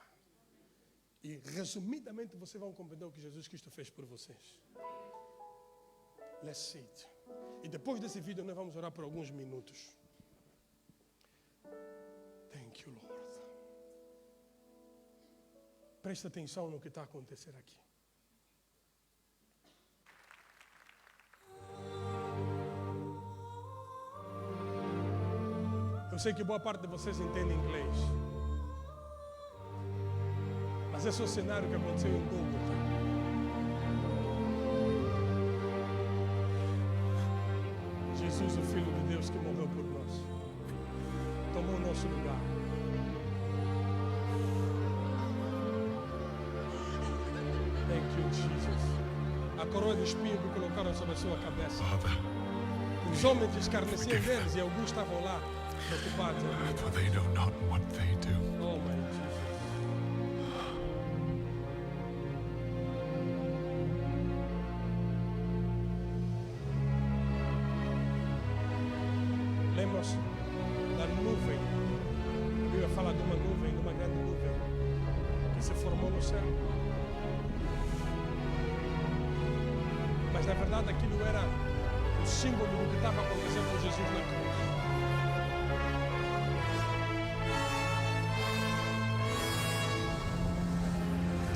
E resumidamente vocês vão compreender o que Jesus Cristo fez por vocês. Let's see it. E depois desse vídeo nós vamos orar por alguns minutos. Thank you, Lord. Presta atenção no que está acontecendo aqui. Eu sei que boa parte de vocês entende inglês. Mas esse é o cenário que aconteceu em Gólgota. Jesus, o Filho de Deus que morreu por nós, tomou o nosso lugar. Thank you, Jesus. A coroa de espinho que colocaram sobre a sua cabeça. Os homens escarneciam deles e alguns estavam lá preocupados. For they know not what they do. Oh, my Jesus. Lembra-se da nuvem. Eu ia falar de uma nuvem, de uma grande nuvem que se formou no céu. Mas na verdade aquilo era o símbolo do que estava acontecendo com Jesus na cruz.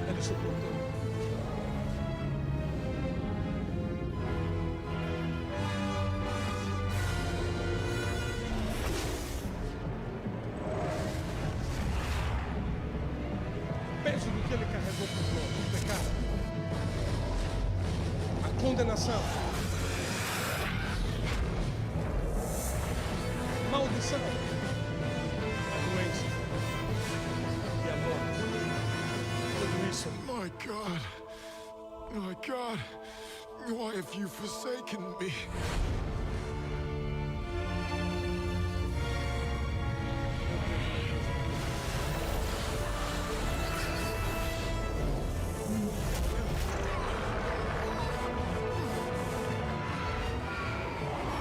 Ele suportou. O peso do que ele carregou por nós, o pecado. condenação, maldição, a doença e a morte. Tudo isso. My God, why have you forsaken me?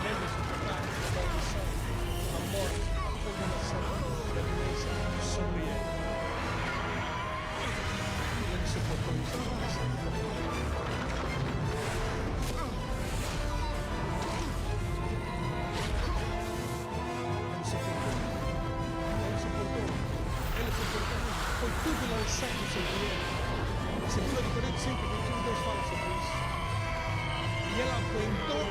Lembre-se do pecado, da maldição, a morte, a condenação e a doença sobre ele. Ele suportou isso na cabeça. Ele suportou. Foi tudo lançado sobre ele. Segunda de Coríntios 5, 21, Deus fala sobre isso. E ela aguentou.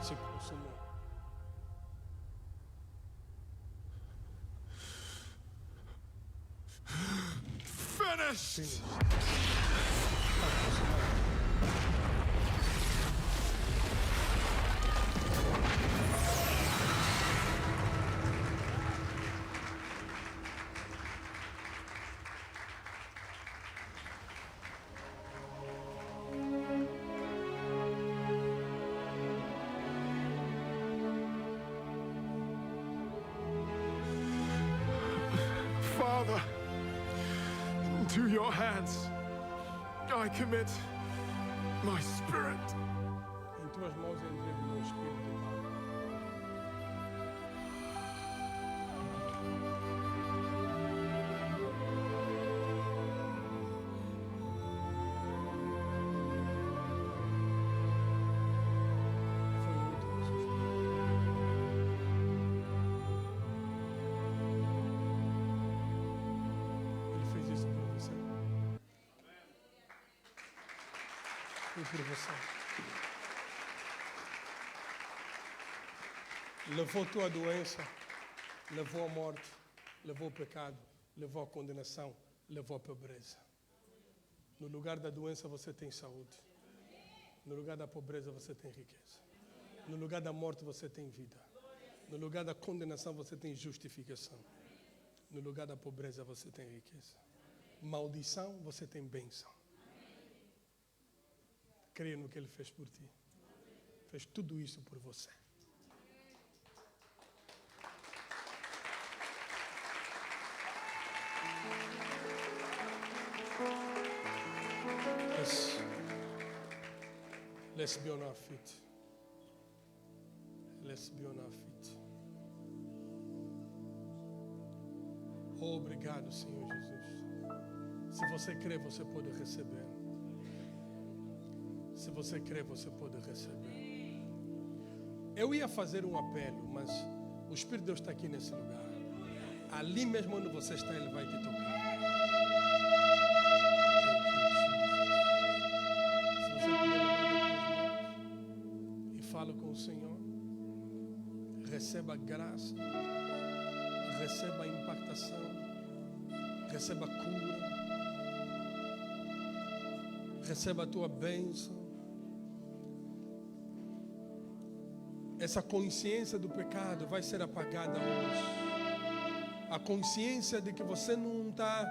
Se consumou. Finished! Father, into your hands I commit my spirit. Em tuas mãos eu entrego o meu espírito, Pai. Foi muito Jesus. Ele fez isso por você. E por você. Levou tua doença, levou a morte, levou o pecado, levou a condenação, levou a pobreza. No lugar da doença você tem saúde. No lugar da pobreza você tem riqueza. No lugar da morte você tem vida. No lugar da condenação você tem justificação. No lugar da pobreza você tem riqueza. Maldição você tem bênção. Creia no que Ele fez por ti. Fez tudo isso por você. Let's be on our feet. Let's be on our feet. Oh, obrigado, Senhor Jesus. Se você crê, você pode receber. Se você crê, você pode receber. Eu ia fazer um apelo, mas o Espírito de Deus está aqui nesse lugar. Ali mesmo onde você está, Ele vai te tocar. Fala com o Senhor, receba a graça, receba a impactação, receba a cura, receba a tua bênção. Essa consciência do pecado vai ser apagada hoje. A consciência de que você não está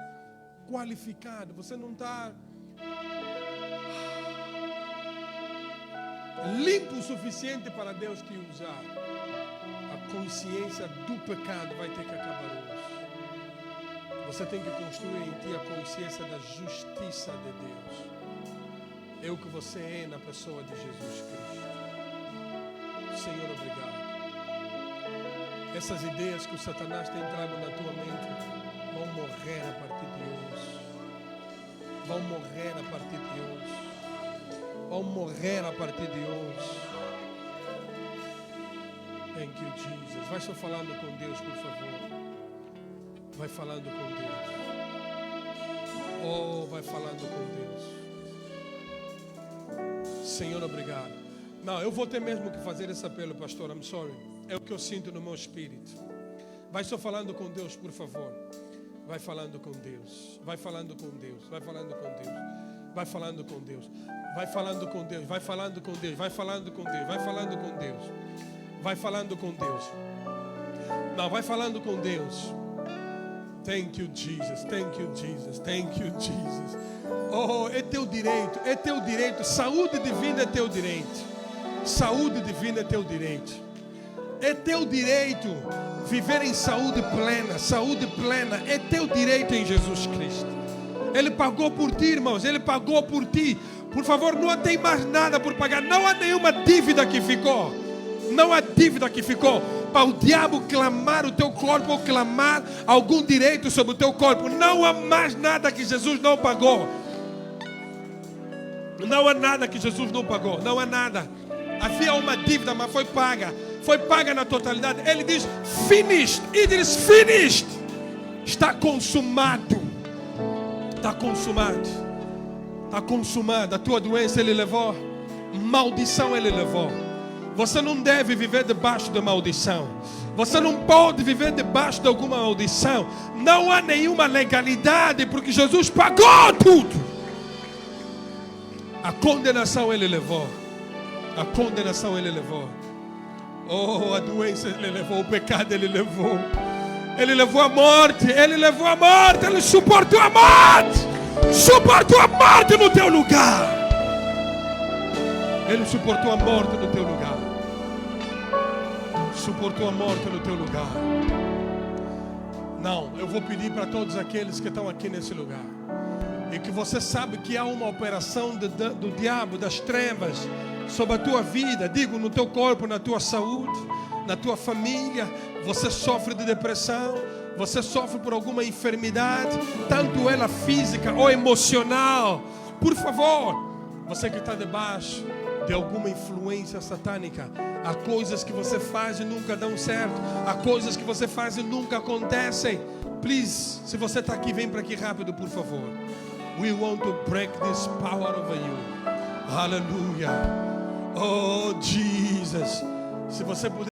qualificado, você não está limpo o suficiente para Deus te usar. A consciência do pecado vai ter que acabar hoje. Você tem que construir em ti a consciência da justiça de Deus. É o que você é na pessoa de Jesus Cristo. Senhor, obrigado. Essas ideias que o Satanás tem trago na tua mente vão morrer a partir de hoje. Vão morrer a partir de hoje. Vão morrer a partir de hoje. Thank you, Jesus. Vai só falando com Deus, por favor. Vai falando com Deus. Oh, vai falando com Deus. Senhor, obrigado. Não, eu vou ter mesmo que fazer esse apelo, pastor. I'm sorry. É o que eu sinto no meu espírito. Vai só falando com Deus, por favor. Vai falando com Deus. Vai falando com Deus. Vai falando com Deus. Vai falando com Deus. Vai falando com Deus. Vai falando com Deus. Vai falando com Deus. Vai falando com Deus. Vai falando com Deus. Não, vai falando com Deus. Thank you, Jesus. Thank you, Jesus. Thank you, Jesus. Oh, é teu direito. É teu direito. Saúde divina é teu direito. Saúde divina é teu direito. É teu direito viver em saúde plena. Saúde plena é teu direito em Jesus Cristo. Ele pagou por ti, irmãos. Ele pagou por ti. Por favor, não tem mais nada por pagar. Não há nenhuma dívida que ficou. Não há dívida que ficou para o diabo clamar o teu corpo ou clamar algum direito sobre o teu corpo. Não há mais nada que Jesus não pagou. Não há nada que Jesus não pagou. Não há nada. Havia uma dívida, mas foi paga. Foi paga na totalidade. Ele diz, finished. It is finished. Está consumado. Está consumado. Está consumado. A tua doença Ele levou. Maldição Ele levou. Você não deve viver debaixo de maldição. Você não pode viver debaixo de alguma maldição. Não há nenhuma legalidade, porque Jesus pagou tudo. A condenação Ele levou. A condenação Ele levou. Oh, a doença Ele levou. O pecado Ele levou. Ele levou a morte. Ele levou a morte. Ele suportou a morte. Suportou a morte no teu lugar. Ele suportou a morte no teu lugar. Suportou a morte no teu lugar. Não, eu vou pedir para todos aqueles que estão aqui nesse lugar, e que você sabe que há uma operação do diabo, das trevas, sobre a tua vida, digo, no teu corpo, na tua saúde, na tua família. Você sofre de depressão, você sofre por alguma enfermidade, tanto ela física ou emocional. Por favor, você que está debaixo de alguma influência satânica, há coisas que você faz e nunca dão certo, há coisas que você faz e nunca acontecem. Please, se você está aqui, vem para aqui rápido, por favor. We want to break this power over you. Hallelujah. Oh, Jesus. Se você puder